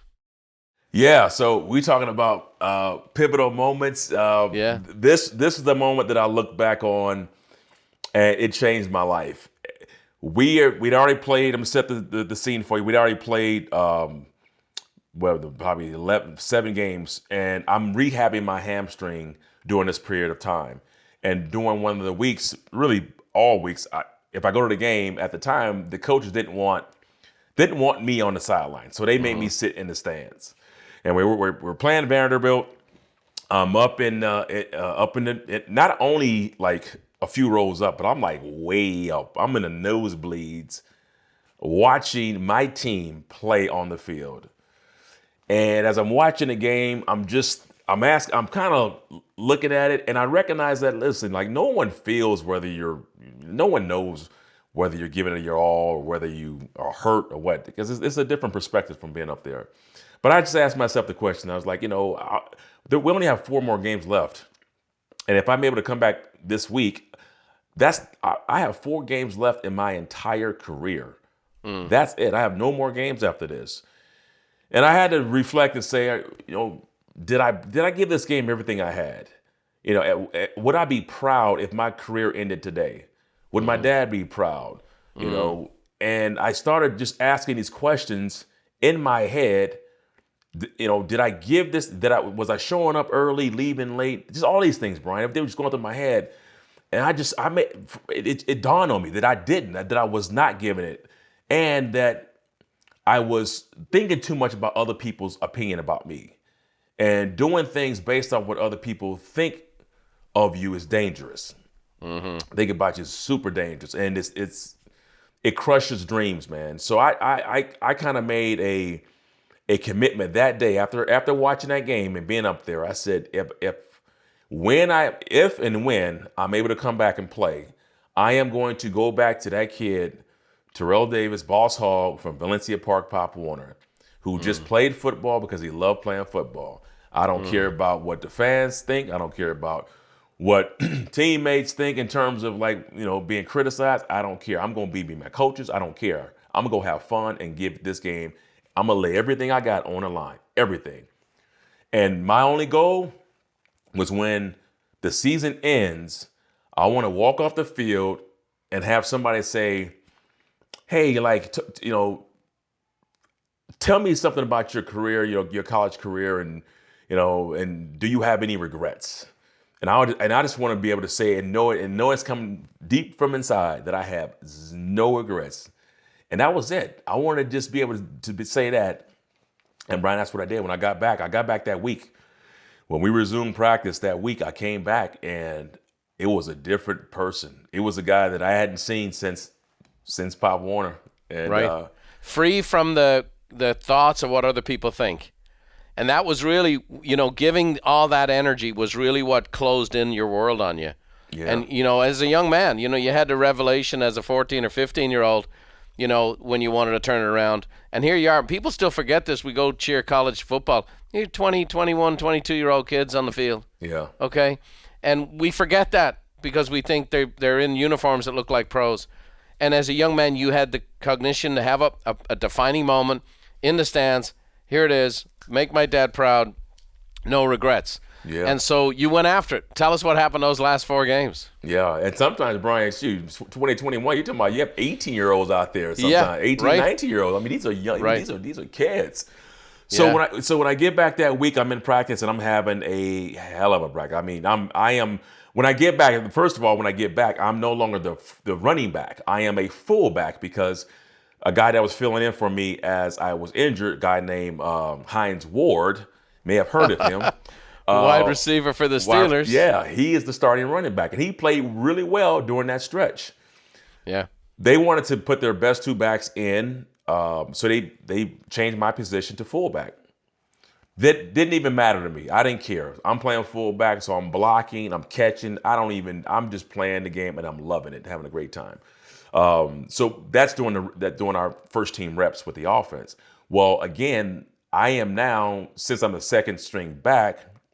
C: Yeah, so we talking about pivotal moments. This is the moment that I look back on, and it changed my life. We'd already played. I'm gonna set the scene for you. We'd already played probably 7 games, and I'm rehabbing my hamstring during this period of time. And during one of the weeks, really all weeks, if I go to the game at the time, the coaches didn't want me on the sideline, so they made me sit in the stands. And we're playing Vanderbilt. I'm up in not only like a few rows up, but I'm like way up. I'm in the nosebleeds watching my team play on the field. And as I'm watching the game, I'm kind of looking at it, and I recognize that, listen, like no one knows whether you're giving it your all or whether you are hurt or what, because it's a different perspective from being up there. But I just asked myself the question. I was like, we only have 4 more games left. And if I'm able to come back this week, I have 4 games left in my entire career. That's it. I have no more games after this. And I had to reflect and say, did I give this game everything I had? Would I be proud if my career ended today? Would my dad be proud? And I started just asking these questions in my head. Did I give this? Was I showing up early, leaving late? Just all these things, Brian. If they were just going through my head, and it dawned on me that I didn't, that I was not giving it, and that I was thinking too much about other people's opinion about me, and doing things based on what other people think of you is dangerous. Think about you is super dangerous, and it crushes dreams, man. So I kind of made a commitment that day after watching that game and being up there. I said, if and when I'm able to come back and play, I am going to go back to that kid, Terrell Davis, Boss Hog from Valencia Park, Pop Warner, who just played football because he loved playing football. I don't care about what the fans think. I don't care about what teammates think in terms of being criticized. I don't care. I'm going to be my coaches. I don't care. I'm going to go have fun and give this game. I'm going to lay everything I got on the line, everything. And my only goal was when the season ends, I want to walk off the field and have somebody say, hey, tell me something about your career, your college career, and do you have any regrets? And I just want to be able to say it and know it's coming deep from inside that I have no regrets. And that was it. I wanted to just be able to say that. And Brian, that's what I did when I got back. I got back that week. When we resumed practice that week, I came back and it was a different person. It was a guy that I hadn't seen since Pop Warner. And,
B: right. Free from the thoughts of what other people think. And that was really, giving all that energy was really what closed in your world on you.
C: Yeah.
B: And, as a young man, you had the revelation as a 14 or 15-year-old, when you wanted to turn it around. And here you are. People still forget this. We go cheer college football. You're 20, 21, 22-year-old kids on the field.
C: Yeah.
B: Okay? And we forget that because we think they're in uniforms that look like pros. And as a young man, you had the cognition to have a defining moment in the stands. Here it is. Make my dad proud. No regrets.
C: Yeah.
B: And so you went after it. Tell us what happened those last 4 games.
C: Yeah. And sometimes, Brian, 2021, you're talking about you have 18-year-olds out there sometimes.
B: Yeah,
C: 18,
B: right.
C: 19-year-olds. I mean, these are young.
B: Right.
C: These are kids. So
B: Yeah.
C: when I get back that week, I'm in practice and I'm having a hell of a practice. I mean, I am when I get back. First of all, when I get back, I'm no longer the running back. I am a fullback because a guy that was filling in for me as I was injured, a guy named Hines Ward, may have heard of him.
B: Wide receiver for the Steelers.
C: Yeah, he is the starting running back, and he played really well during that stretch.
B: Yeah.
C: They wanted to put their best 2 backs in, so they changed my position to fullback. That didn't even matter to me. I didn't care. I'm playing fullback, so I'm blocking, I'm catching. I'm just playing the game, and I'm loving it, having a great time. So that's doing our first team reps with the offense. Well, again, I am now, since I'm the second string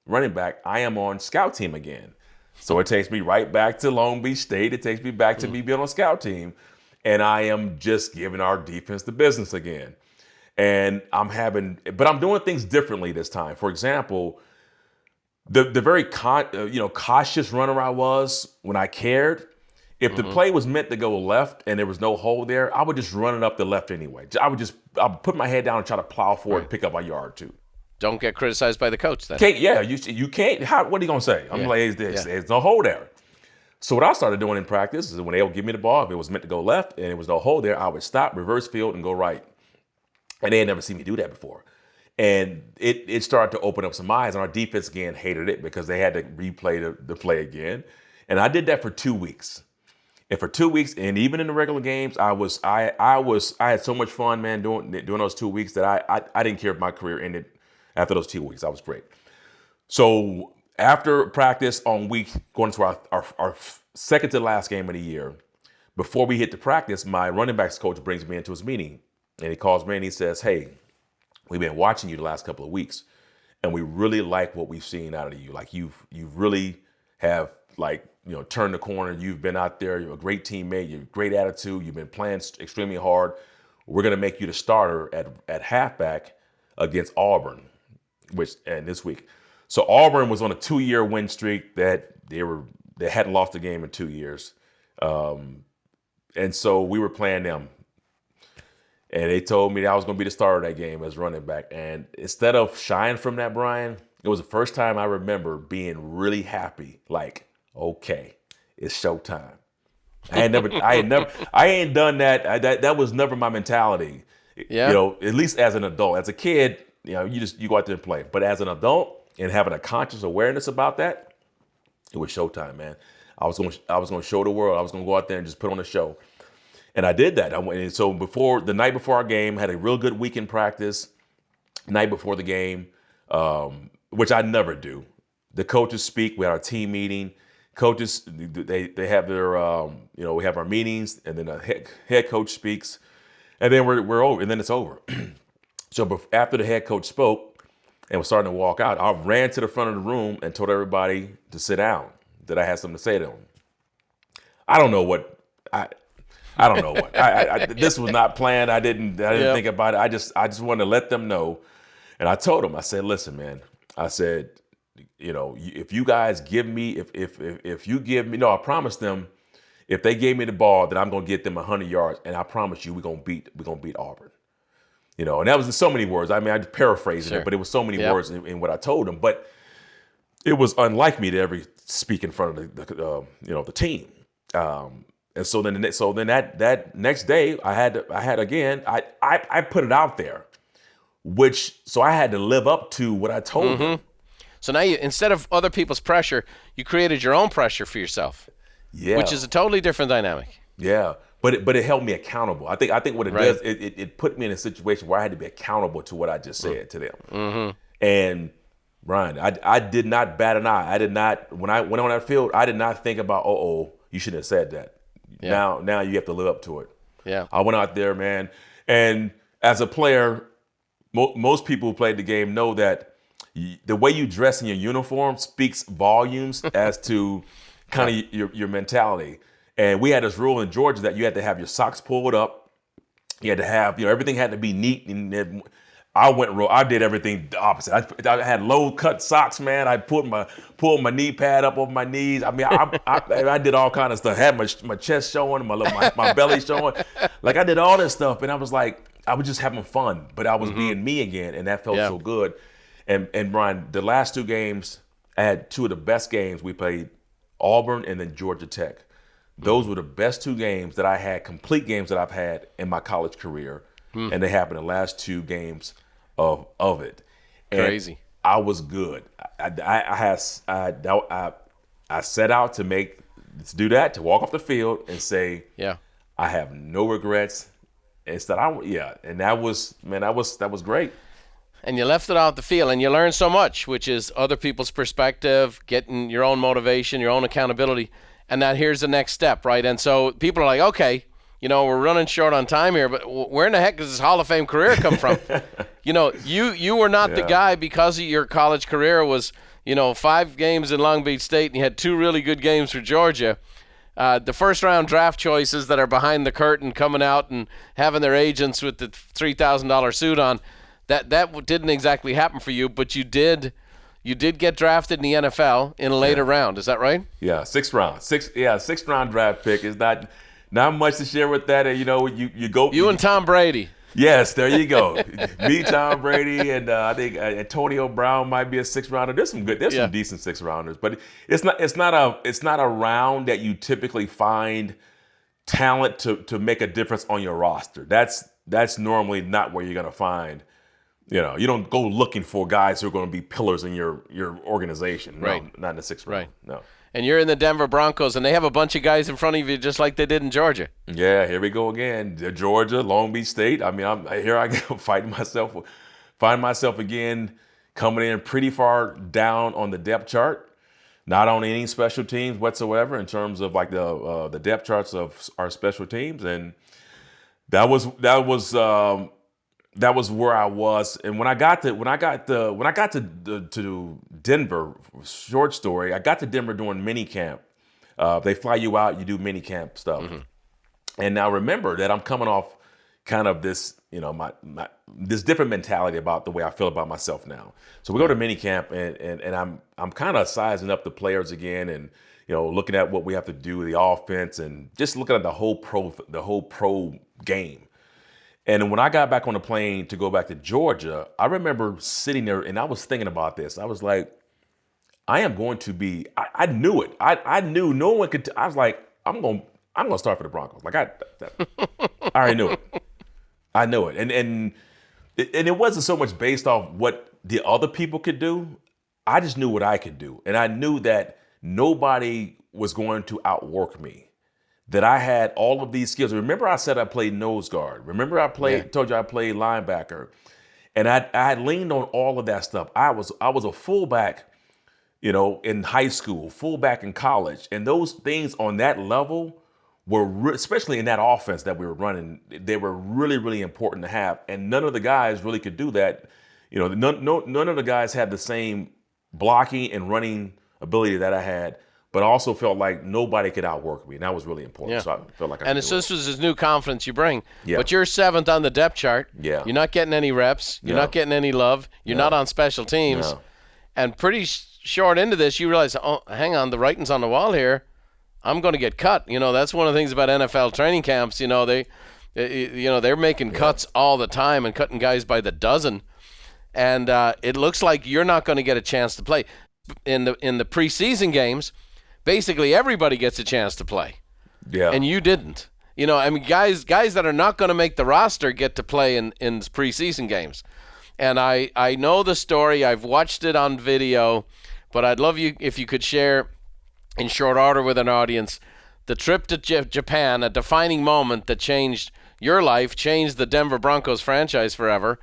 C: running back, I am on scout team again. So it takes me right back to Long Beach State. It takes me back to me being on scout team. And I am just giving our defense the business again. And but I'm doing things differently this time. For example, the very cautious runner I was when I cared, if the play was meant to go left and there was no hole there, I would just run it up the left anyway. I would put my head down and try to plow forward and pick up a yard or 2.
B: Don't get criticized by the coach then.
C: You can't. What are you going to say? I'm like, there's no hole there. So what I started doing in practice is when they would give me the ball, if it was meant to go left and there was no hole there, I would stop, reverse field, and go right. And they had never seen me do that before. And it started to open up some eyes, and our defense again hated it because they had to replay the play again. And I did that for 2 weeks. And for 2 weeks, and even in the regular games, I had so much fun, man, doing those 2 weeks that I didn't care if my career ended after those 2 weeks. I was great. So after practice on going to our second to last game of the year, before we hit the practice, my running backs coach brings me into his meeting, and he calls me and he says, "Hey, we've been watching you the last couple of weeks, and we really like what we've seen out of you. Like you really have turned the corner. You've been out there. You're a great teammate. You have a great attitude. You've been playing extremely hard. We're going to make you the starter at halfback against Auburn, and this week. So Auburn was on a 2-year win streak that they hadn't lost a game in 2 years. And so we were playing them. And they told me that I was going to be the starter of that game as running back. And instead of shying from that, Brian, it was the first time I remember being really happy. Like, okay, it's showtime. I ain't done that. That was never my mentality.
B: Yeah.
C: You know, at least as an adult. As a kid, you know, you go out there and play. But as an adult and having a conscious awareness about that, it was showtime, man. I was going to show the world. I was going to go out there and just put on a show. And I did that. So the night before our game, had a real good weekend practice. Night before the game, which I never do. The coaches speak. We had our team meeting. Coaches, they have their, we have our meetings, and then the head coach speaks, and then we're over, and then it's over. So after the head coach spoke and was starting to walk out, I ran to the front of the room and told everybody to sit down, that I had something to say to them. I don't know what. This was not planned. I didn't think about it. I just wanted to let them know. And I told them, I said, listen, man, I said, you know, if you guys give me, if you give me, no, I promised them, if they gave me the ball, that I'm going to get them 100 yards. And I promise you, we're going to beat Auburn. You know, and that was in so many words. I mean, I paraphrased it, but it was so many words in what I told them. But it was unlike me to ever speak in front of the team. And so then that next day I put it out there, so I had to live up to what I told them.
B: So now instead of other people's pressure, you created your own pressure for yourself. Yeah. Which is a totally different dynamic.
C: Yeah. But it held me accountable. I think what it does, it put me in a situation where I had to be accountable to what I just said to them. And Brian, I did not bat an eye. I did not, when I went on that field, I did not think about, you shouldn't have said that. Yeah. Now you have to live up to it. Yeah. I went out there, man, and as a player, most people who played the game know that the way you dress in your uniform speaks volumes as to kind of your mentality. And we had this rule in Georgia that you had to have your socks pulled up. You had to have, everything had to be neat. And I did everything the opposite. I had low cut socks, man. I pulled my knee pad up over my knees. I mean, I did all kind of stuff. I had my chest showing, my belly showing. Like, I did all this stuff, and I was like, I was just having fun, but I was being me again, and that felt so good. And Brian, the last 2 games, I had 2 of the best games. We played Auburn and then Georgia Tech. Those were the best 2 games that I had, complete games that I've had in my college career. And they happened the last 2 games of it. And
B: crazy.
C: I was good. I set out to do that, to walk off the field and say, I have no regrets. Instead, and that was great.
B: And you left it out the field, and you learned so much, which is other people's perspective, getting your own motivation, your own accountability. And now here's the next step, right? And so people are like, okay, we're running short on time here, but where in the heck does this Hall of Fame career come from? You were not the guy because of your college career was, 5 games in Long Beach State, and you had 2 really good games for Georgia. The first-round draft choices that are behind the curtain coming out and having their agents with the $3,000 suit on, that didn't exactly happen for you, but you did get drafted in the NFL in a later round. Is that right?
C: Yeah, 6th round. 6th round draft pick is not much to share with that. And you go.
B: You and Tom Brady.
C: Yes, there you go. Me, Tom Brady, and I think Antonio Brown might be a 6th rounder. There's some decent 6th rounders, but it's not a round that you typically find talent to make a difference on your roster. That's normally not where you're gonna find. You don't go looking for guys who are going to be pillars in your organization. Right. No, not in the 6th round. Right. No.
B: And you're in the Denver Broncos, and they have a bunch of guys in front of you just like they did in Georgia.
C: Yeah, here we go again. Georgia, Long Beach State. I mean, here I go find myself again, coming in pretty far down on the depth chart. Not on any special teams whatsoever in terms of like the depth charts of our special teams, and that was where I was. And when I got to Denver, short story, I got to Denver doing mini camp. They fly you out, you do mini camp stuff. And now remember that I'm coming off, kind of this, this different mentality about the way I feel about myself now. So we go to minicamp, and I'm kind of sizing up the players again, and looking at what we have to do, the offense, and just looking at the whole pro game. And when I got back on the plane to go back to Georgia, I remember sitting there and I was thinking about this. I was like, I am going to be. I knew it. I knew no one could. I was like, I'm going to start for the Broncos. Like I already knew it. I knew it, and it wasn't so much based off what the other people could do. I just knew what I could do, and I knew that nobody was going to outwork me. That I had all of these skills. Remember, I said I played nose guard. Remember, told you I played linebacker, and I had leaned on all of that stuff. I was a fullback, in high school, fullback in college, and those things on that level were, especially in that offense that we were running, they were really, really important to have. And none of the guys really could do that. None of the guys had the same blocking and running ability that I had. But I also felt like nobody could outwork me, and that was really important.
B: Yeah.
C: So I felt like I
B: and
C: could do
B: this was his new confidence you bring.
C: Yeah.
B: But you're 7th on the depth chart.
C: Yeah.
B: You're not getting any reps. You're not getting any love. You're not on special teams.
C: No.
B: And pretty short into this, you realize, oh, hang on, the writing's on the wall here. I'm going to get cut. That's one of the things about NFL training camps. They're making cuts all the time and cutting guys by the dozen. And it looks like you're not going to get a chance to play in the preseason games. Basically, everybody gets a chance to play.
C: Yeah.
B: And you didn't. Guys that are not going to make the roster get to play in preseason games. And I know the story. I've watched it on video. But I'd love you if you could share in short order with an audience the trip to Japan, a defining moment that changed your life, changed the Denver Broncos franchise forever,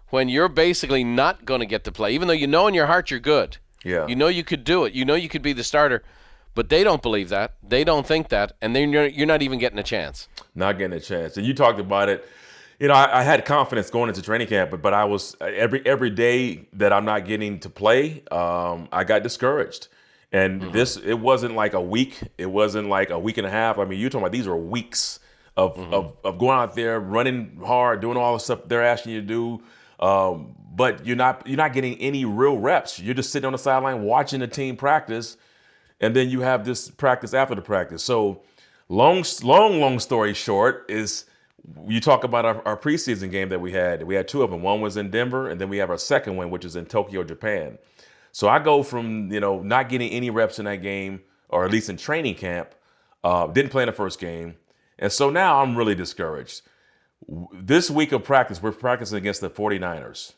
B: when you're basically not going to get to play, even though in your heart you're good.
C: Yeah.
B: You could do it. You could be the starter. But they don't believe that. They don't think that. And then you're not even getting a chance.
C: Not getting a chance. And you talked about it. I had confidence going into training camp, but I was every day that I'm not getting to play, I got discouraged. And it wasn't like a week. It wasn't like a week and a half. I mean, you're talking about these are weeks of going out there, running hard, doing all the stuff they're asking you to do. But you're not getting any real reps. You're just sitting on the sideline watching the team practice, and then you have this practice after the practice. So long story short is you talk about our preseason game that we had. We had 2 of them. One was in Denver, and then we have our second one, which is in Tokyo, Japan. So I go from not getting any reps in that game, or at least in training camp, didn't play in the first game, and so now I'm really discouraged. This week of practice, we're practicing against the 49ers.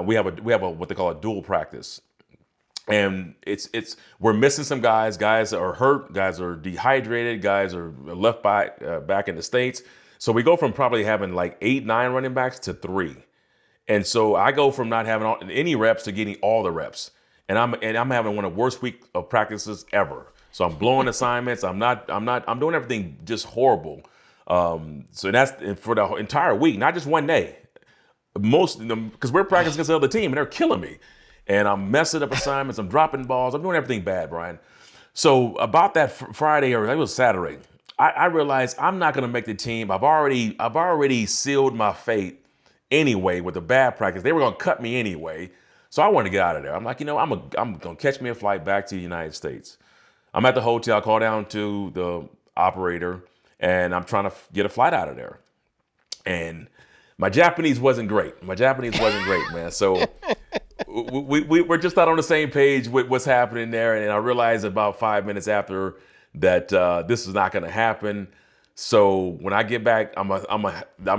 C: We have a what they call a dual practice, and we're missing some guys. Guys are hurt. Guys are dehydrated. Guys are left back in the States. So we go from probably having like 8, 9 running backs to 3, and so I go from not having any reps to getting all the reps, and I'm having one of the worst week of practices ever. So I'm blowing assignments. I'm doing everything just horrible. So that's for the entire week, not just one day. Most of them, because we're practicing against the other team and they're killing me. And I'm messing up assignments, I'm dropping balls, I'm doing everything bad, Brian. So about that Friday, or it was Saturday, I realized I'm not going to make the team. I've already sealed my fate anyway with the bad practice. They were going to cut me anyway. So I wanted to get out of there. I'm like, I'm going to catch me a flight back to the United States. I'm at the hotel. I call down to the operator, and I'm trying to get a flight out of there. And my Japanese wasn't great. Man. So we're just not on the same page with what's happening there. And I realized about 5 minutes after that this is not going to happen. So when I get back, I'm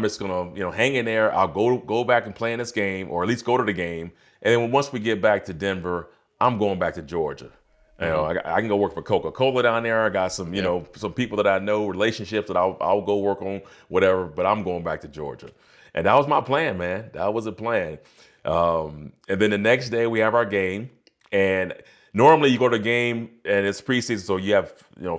C: just gonna hang in there. I'll go back and play in this game, or at least go to the game. And then once we get back to Denver, I'm going back to Georgia. I can go work for Coca-Cola down there. I got some, some people that I know, relationships that I'll go work on, whatever. But I'm going back to Georgia, and that was my plan, man. That was a plan. And then the next day we have our game, and normally you go to a game and it's preseason, so you have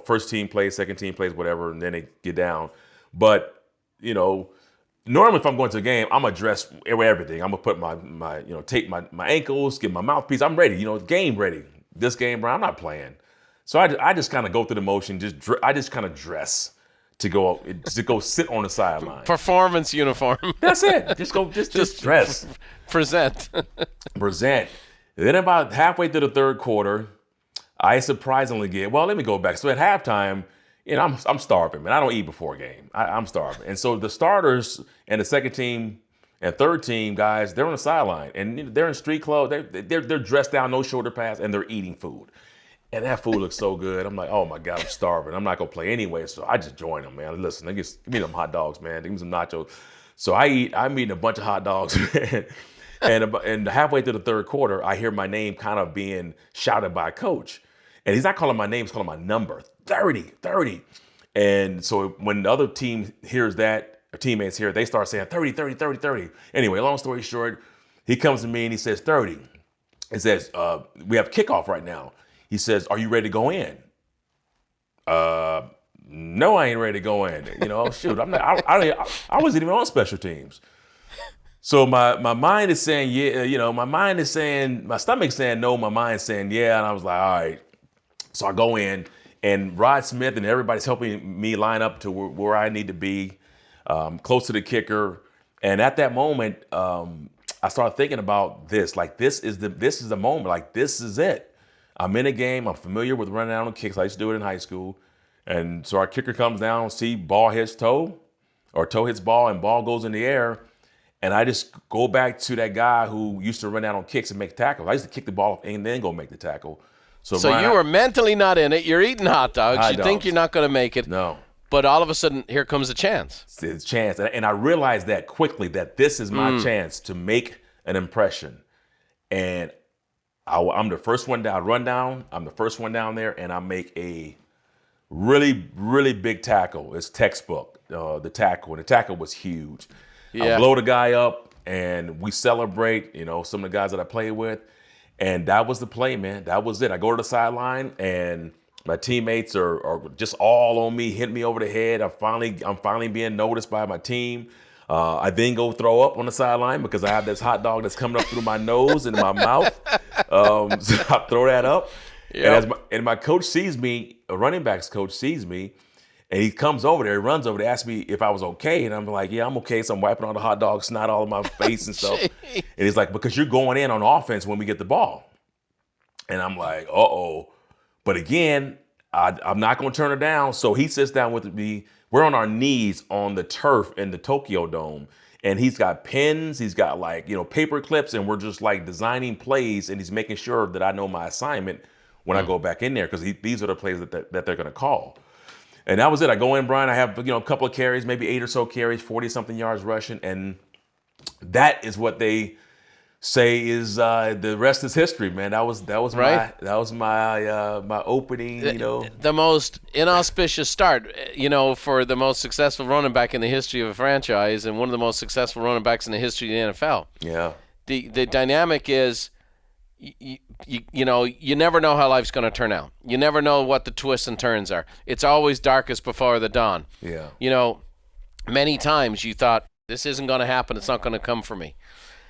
C: first team plays, second team plays, whatever, and then they get down. But normally if I'm going to a game, I'm gonna dress everything. I'm gonna put my tape my ankles, get my mouthpiece. I'm ready. Game ready. This game, bro, I'm not playing. So I just kind of go through the motion. I just kind of dress to go sit on the sideline.
B: Performance uniform.
C: That's it. Just dress.
B: Present.
C: Present. Then about halfway through the third quarter, I surprisingly get, well, let me go back. So at halftime, I'm starving, man. I don't eat before a game. I'm starving. And so the starters and the second team and third team guys, they're on the sideline. And they're in street clothes. They're dressed down, no shoulder pads, and they're eating food. And that food looks so good. I'm like, oh, my God, I'm starving. I'm not going to play anyway. So I just join them, man. Listen, give me them hot dogs, man. Give me some nachos. So I'm eating a bunch of hot dogs, man. And halfway through the third quarter, I hear my name kind of being shouted by a coach. And he's not calling my name, he's calling my number, 30. And so when the other team hears that, or teammates hear it, they start saying 30. Anyway, long story short, he comes to me and he says 30. He says, we have kickoff right now. He says, are you ready to go in? No, I ain't ready to go in. Shoot, I wasn't even on special teams. So my mind is saying, yeah, my stomach's saying no, my mind's saying yeah. And I was like, all right. So I go in and Rod Smith and everybody's helping me line up to where I need to be, close to the kicker. And at that moment, I started thinking about this, like, this is the moment, like, this is it. I'm in a game. I'm familiar with running out on kicks. I used to do it in high school. And so our kicker comes down, see ball hits toe, or toe hits ball, and ball goes in the air. And I just go back to that guy who used to run out on kicks and make tackles. I used to kick the ball and then go make the tackle. So Brian,
B: you were mentally not in it. You're eating hot dogs. You think you're not going to make it.
C: No.
B: But all of a sudden, here comes a chance.
C: It's a chance. And I realized that quickly, that this is my chance to make an impression. And I'm the first one down. I run down. I'm the first one down there, and I make a really, really big tackle. It's textbook, the tackle. And the tackle was huge.
B: Yeah.
C: I blow the guy up, and we celebrate, some of the guys that I played with. And that was the play, man. That was it. I go to the sideline, and my teammates are just all on me, hitting me over the head. I'm finally being noticed by my team. I then go throw up on the sideline because I have this hot dog that's coming up through my nose and my mouth. So I throw that up. Yep. And my coach sees me, a running backs coach sees me, and he comes over there, he runs over there, asks me if I was okay. And I'm like, yeah, I'm okay. So I'm wiping all the hot dog snot all over my face and stuff. And he's like, because you're going in on offense when we get the ball. And I'm like, uh-oh. But again, I'm not going to turn her down. So he sits down with me. We're on our knees on the turf in the Tokyo Dome. And he's got pens. He's got paper clips. And we're just like designing plays. And he's making sure that I know my assignment when I go back in there. Because these are the plays that they're going to call. And that was it. I go in, Brian. I have a couple of carries, maybe 8 or so carries, 40-something yards rushing. And that is what they say is the rest is history, man. That was
B: right.
C: my opening.
B: The most inauspicious start, for the most successful running back in the history of a franchise, and one of the most successful running backs in the history of the NFL.
C: Yeah.
B: The dynamic is, you never know how life's going to turn out. You never know what the twists and turns are. It's always darkest before the dawn.
C: Yeah.
B: Many times you thought, this isn't going to happen. It's not going to come for me.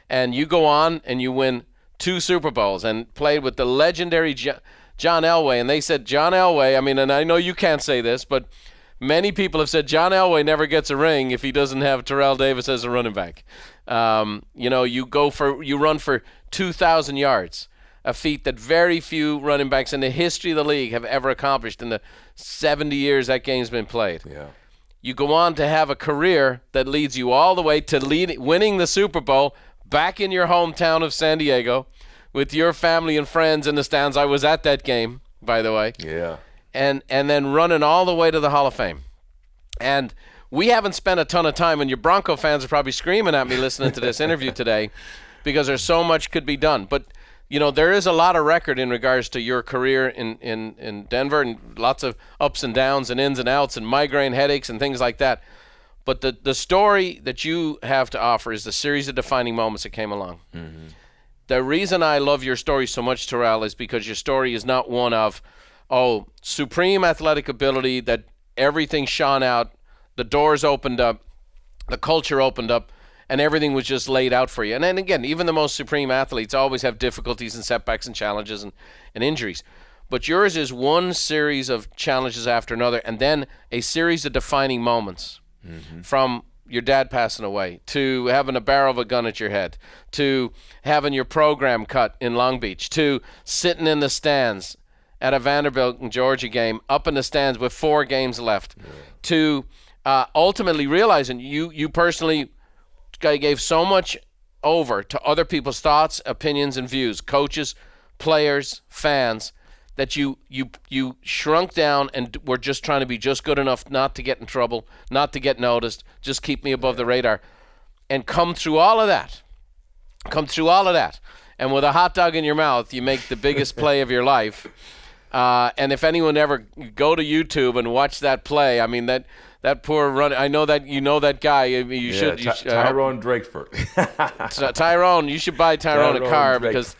B: And you go on and you win 2 Super Bowls and played with the legendary John Elway. And they said, John Elway, and I know you can't say this, but many people have said John Elway never gets a ring if he doesn't have Terrell Davis as a running back. You run for 2,000 yards, a feat that very few running backs in the history of the league have ever accomplished in the 70 years that game's been played.
C: Yeah.
B: You go on to have a career that leads you all the way to winning the Super Bowl back in your hometown of San Diego with your family and friends in the stands. I was at that game, by the way.
C: Yeah.
B: And then running all the way to the Hall of Fame. And we haven't spent a ton of time, and your Bronco fans are probably screaming at me listening to this interview today because there's so much could be done. But, there is a lot of record in regards to your career in Denver, and lots of ups and downs and ins and outs and migraine headaches and things like that. But the story that you have to offer is the series of defining moments that came along. Mm-hmm. The reason I love your story so much, Terrell, is because your story is not one of, supreme athletic ability, that everything shone out, the doors opened up, the culture opened up, and everything was just laid out for you. And then again, even the most supreme athletes always have difficulties and setbacks and challenges and injuries. But yours is one series of challenges after another, and then a series of defining moments, from your dad passing away, to having a barrel of a gun at your head, to having your program cut in Long Beach, to sitting in the stands at a Vanderbilt and Georgia game, up in the stands with 4 games left, to ultimately realizing you personally gave so much over to other people's thoughts, opinions, and views, coaches, players, fans, that you shrunk down and were just trying to be just good enough not to get in trouble, not to get noticed, just keep me above the radar, and come through all of that. And with a hot dog in your mouth, you make the biggest play of your life. And if anyone ever go to YouTube and watch that play, I mean, that poor run. I know that you know that guy. You should.
C: Tyrone Drakeford.
B: Tyrone, you should buy Tyrone a car because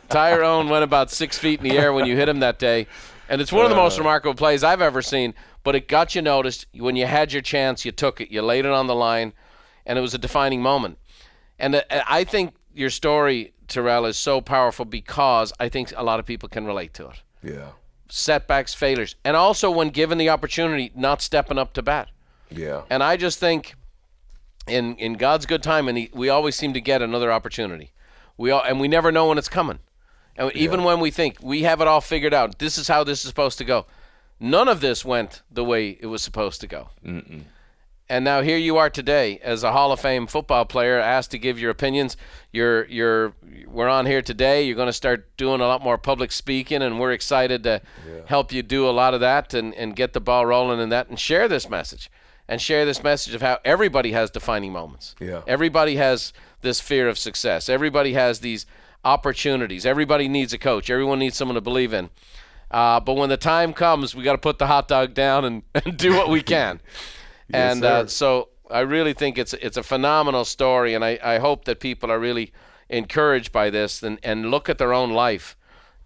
B: Tyrone went about 6 feet in the air when you hit him that day. And it's one of the most remarkable plays I've ever seen. But it got you noticed. When you had your chance, you took it. You laid it on the line, and it was a defining moment. And I think your story, Terrell, is so powerful because I think a lot of people can relate to it.
C: Yeah.
B: Setbacks, failures, and also when given the opportunity, not stepping up to bat.
C: Yeah.
B: And I just think in God's good time, and we always seem to get another opportunity. And we never know when it's coming. And even when we think we have it all figured out, this is how this is supposed to go, none of this went the way it was supposed to go.
C: Mm-mm.
B: And now here you are today as a Hall of Fame football player, asked to give your opinions. We're on here today. You're going to start doing a lot more public speaking, and we're excited to help you do a lot of that and get the ball rolling in that and share this message. And share this message of how everybody has defining moments.
C: Yeah.
B: Everybody has this fear of success. Everybody has these opportunities. Everybody needs a coach. Everyone needs someone to believe in. But when the time comes, we got to put the hot dog down and do what we can.
C: Yes,
B: And so I really think it's a phenomenal story, and I hope that people are really encouraged by this and look at their own life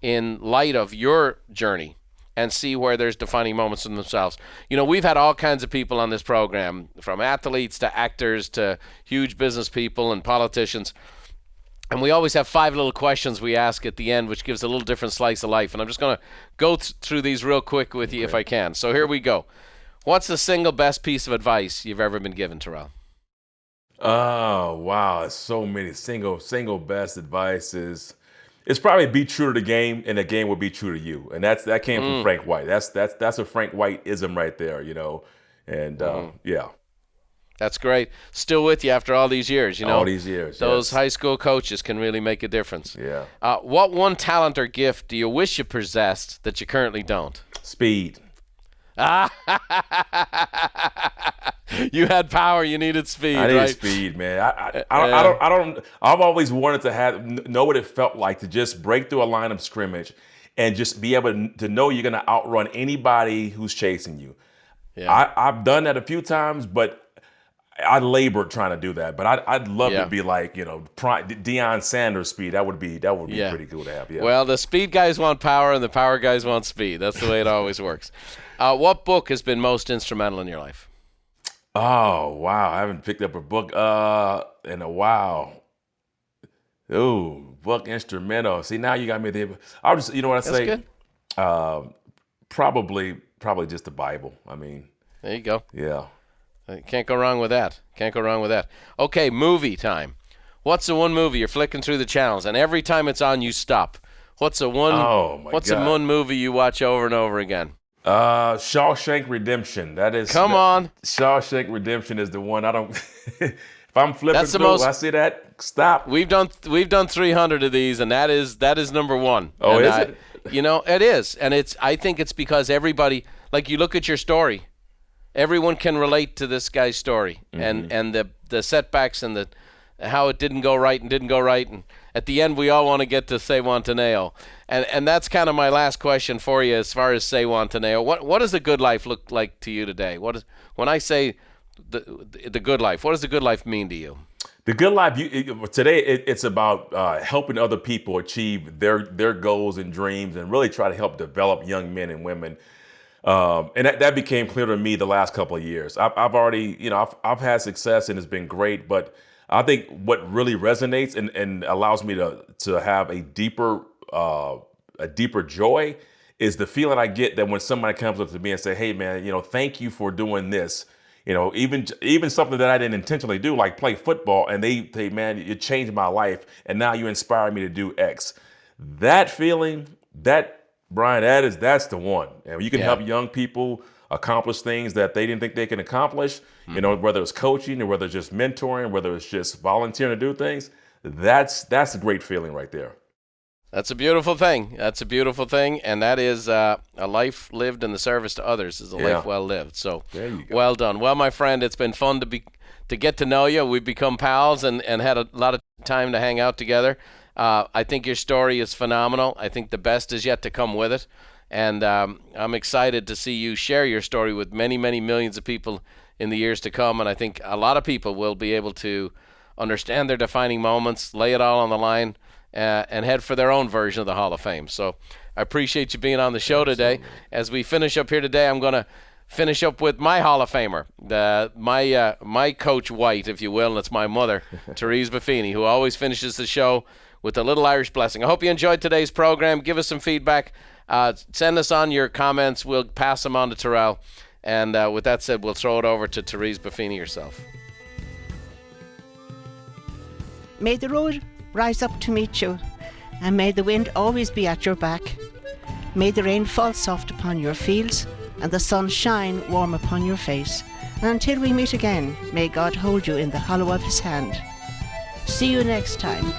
B: in light of your journey and see where there's defining moments in themselves. You know, we've had all kinds of people on this program, from athletes to actors to huge business people and politicians. And we always have 5 little questions we ask at the end, which gives a little different slice of life. And I'm just going to go through these real quick with you if I can. So here we go. What's the single best piece of advice you've ever been given, Terrell?
C: Oh, wow. So many single best advices. It's probably be true to the game, and the game will be true to you. And that came from Frank White. That's a Frank White-ism right there, you know. And yeah.
B: That's great. Still with you after all these years, you know.
C: All these years,
B: Those high school coaches can really make a difference.
C: Yeah.
B: What one talent or gift do you wish you possessed that you currently don't?
C: Speed.
B: You had power, you needed speed.
C: I needed
B: right?
C: speed, man. I don't. I've always wanted to know what it felt like to just break through a line of scrimmage and just be able to know you're going to outrun anybody who's chasing you.
B: Yeah.
C: I've done that a few times, but I labored trying to do that. But I'd love to be like, you know, Deion Sanders speed. That would be pretty cool to have. Yeah.
B: Well, the speed guys want power, and the power guys want speed. That's the way it always works. What book has been most instrumental in your life?
C: Oh, wow. I haven't picked up a book in a while. Ooh, book instrumental. See, now you got me there. I'll just, you know what I say?
B: That's good.
C: Probably just the Bible. I mean.
B: There you go.
C: Yeah.
B: Can't go wrong with that. Okay, movie time. What's the one movie you're flicking through the channels, and every time it's on, you stop? What's the one movie you watch over and over again?
C: Shawshank Redemption. That is.
B: Come on.
C: Shawshank Redemption is the one. I don't. If I'm flipping
B: That's the
C: through,
B: most,
C: I see that. Stop.
B: We've done 300 of these, and that is number one.
C: Oh,
B: and
C: is it?
B: You know, it is, and I think it's because everybody, like, you look at your story, everyone can relate to this guy's story, and the setbacks and how it didn't go right, and at the end we all want to get to Say Wantaneo, and that's kind of my last question for you as far as Say Wantaneo. What does the good life look like to you today? When I say the good life, what does the good life mean to you?
C: The good life today, it's about helping other people achieve their goals and dreams, and really try to help develop young men and women. And that became clear to me the last couple of years. I've already, you know, I've had success and it's been great, but I think what really resonates and allows me to have a deeper joy is the feeling I get that when somebody comes up to me and say, hey man, thank you for doing this. Even something that I didn't intentionally do, like play football, and they man, you changed my life, and now you inspire me to do X. That feeling, Brian, that's the one. And you can help young people accomplish things that they didn't think they can accomplish. Whether it's coaching or whether it's just mentoring, whether it's just volunteering to do things. That's a great feeling right there.
B: That's a beautiful thing. That's a beautiful thing, and that is a life lived in the service to others is a life well lived. So
C: there you go.
B: Well done. Well, my friend, it's been fun to get to know you. We've become pals and had a lot of time to hang out together. I think your story is phenomenal. I think the best is yet to come with it, and I'm excited to see you share your story with many, many millions of people in the years to come. And I think a lot of people will be able to understand their defining moments, lay it all on the line, and head for their own version of the Hall of Fame. So I appreciate you being on the show today. As we finish up here today, I'm going to finish up with my Hall of Famer, my Coach White, if you will, and it's my mother, Terrell Buffini, who always finishes the show with a little Irish blessing. I hope you enjoyed today's program. Give us some feedback. Send us on your comments. We'll pass them on to Terrell. And with that said, we'll throw it over to Terrell Buffini herself.
D: May the road rise up to meet you, and may the wind always be at your back. May the rain fall soft upon your fields, and the sun shine warm upon your face. And until we meet again, may God hold you in the hollow of his hand. See you next time.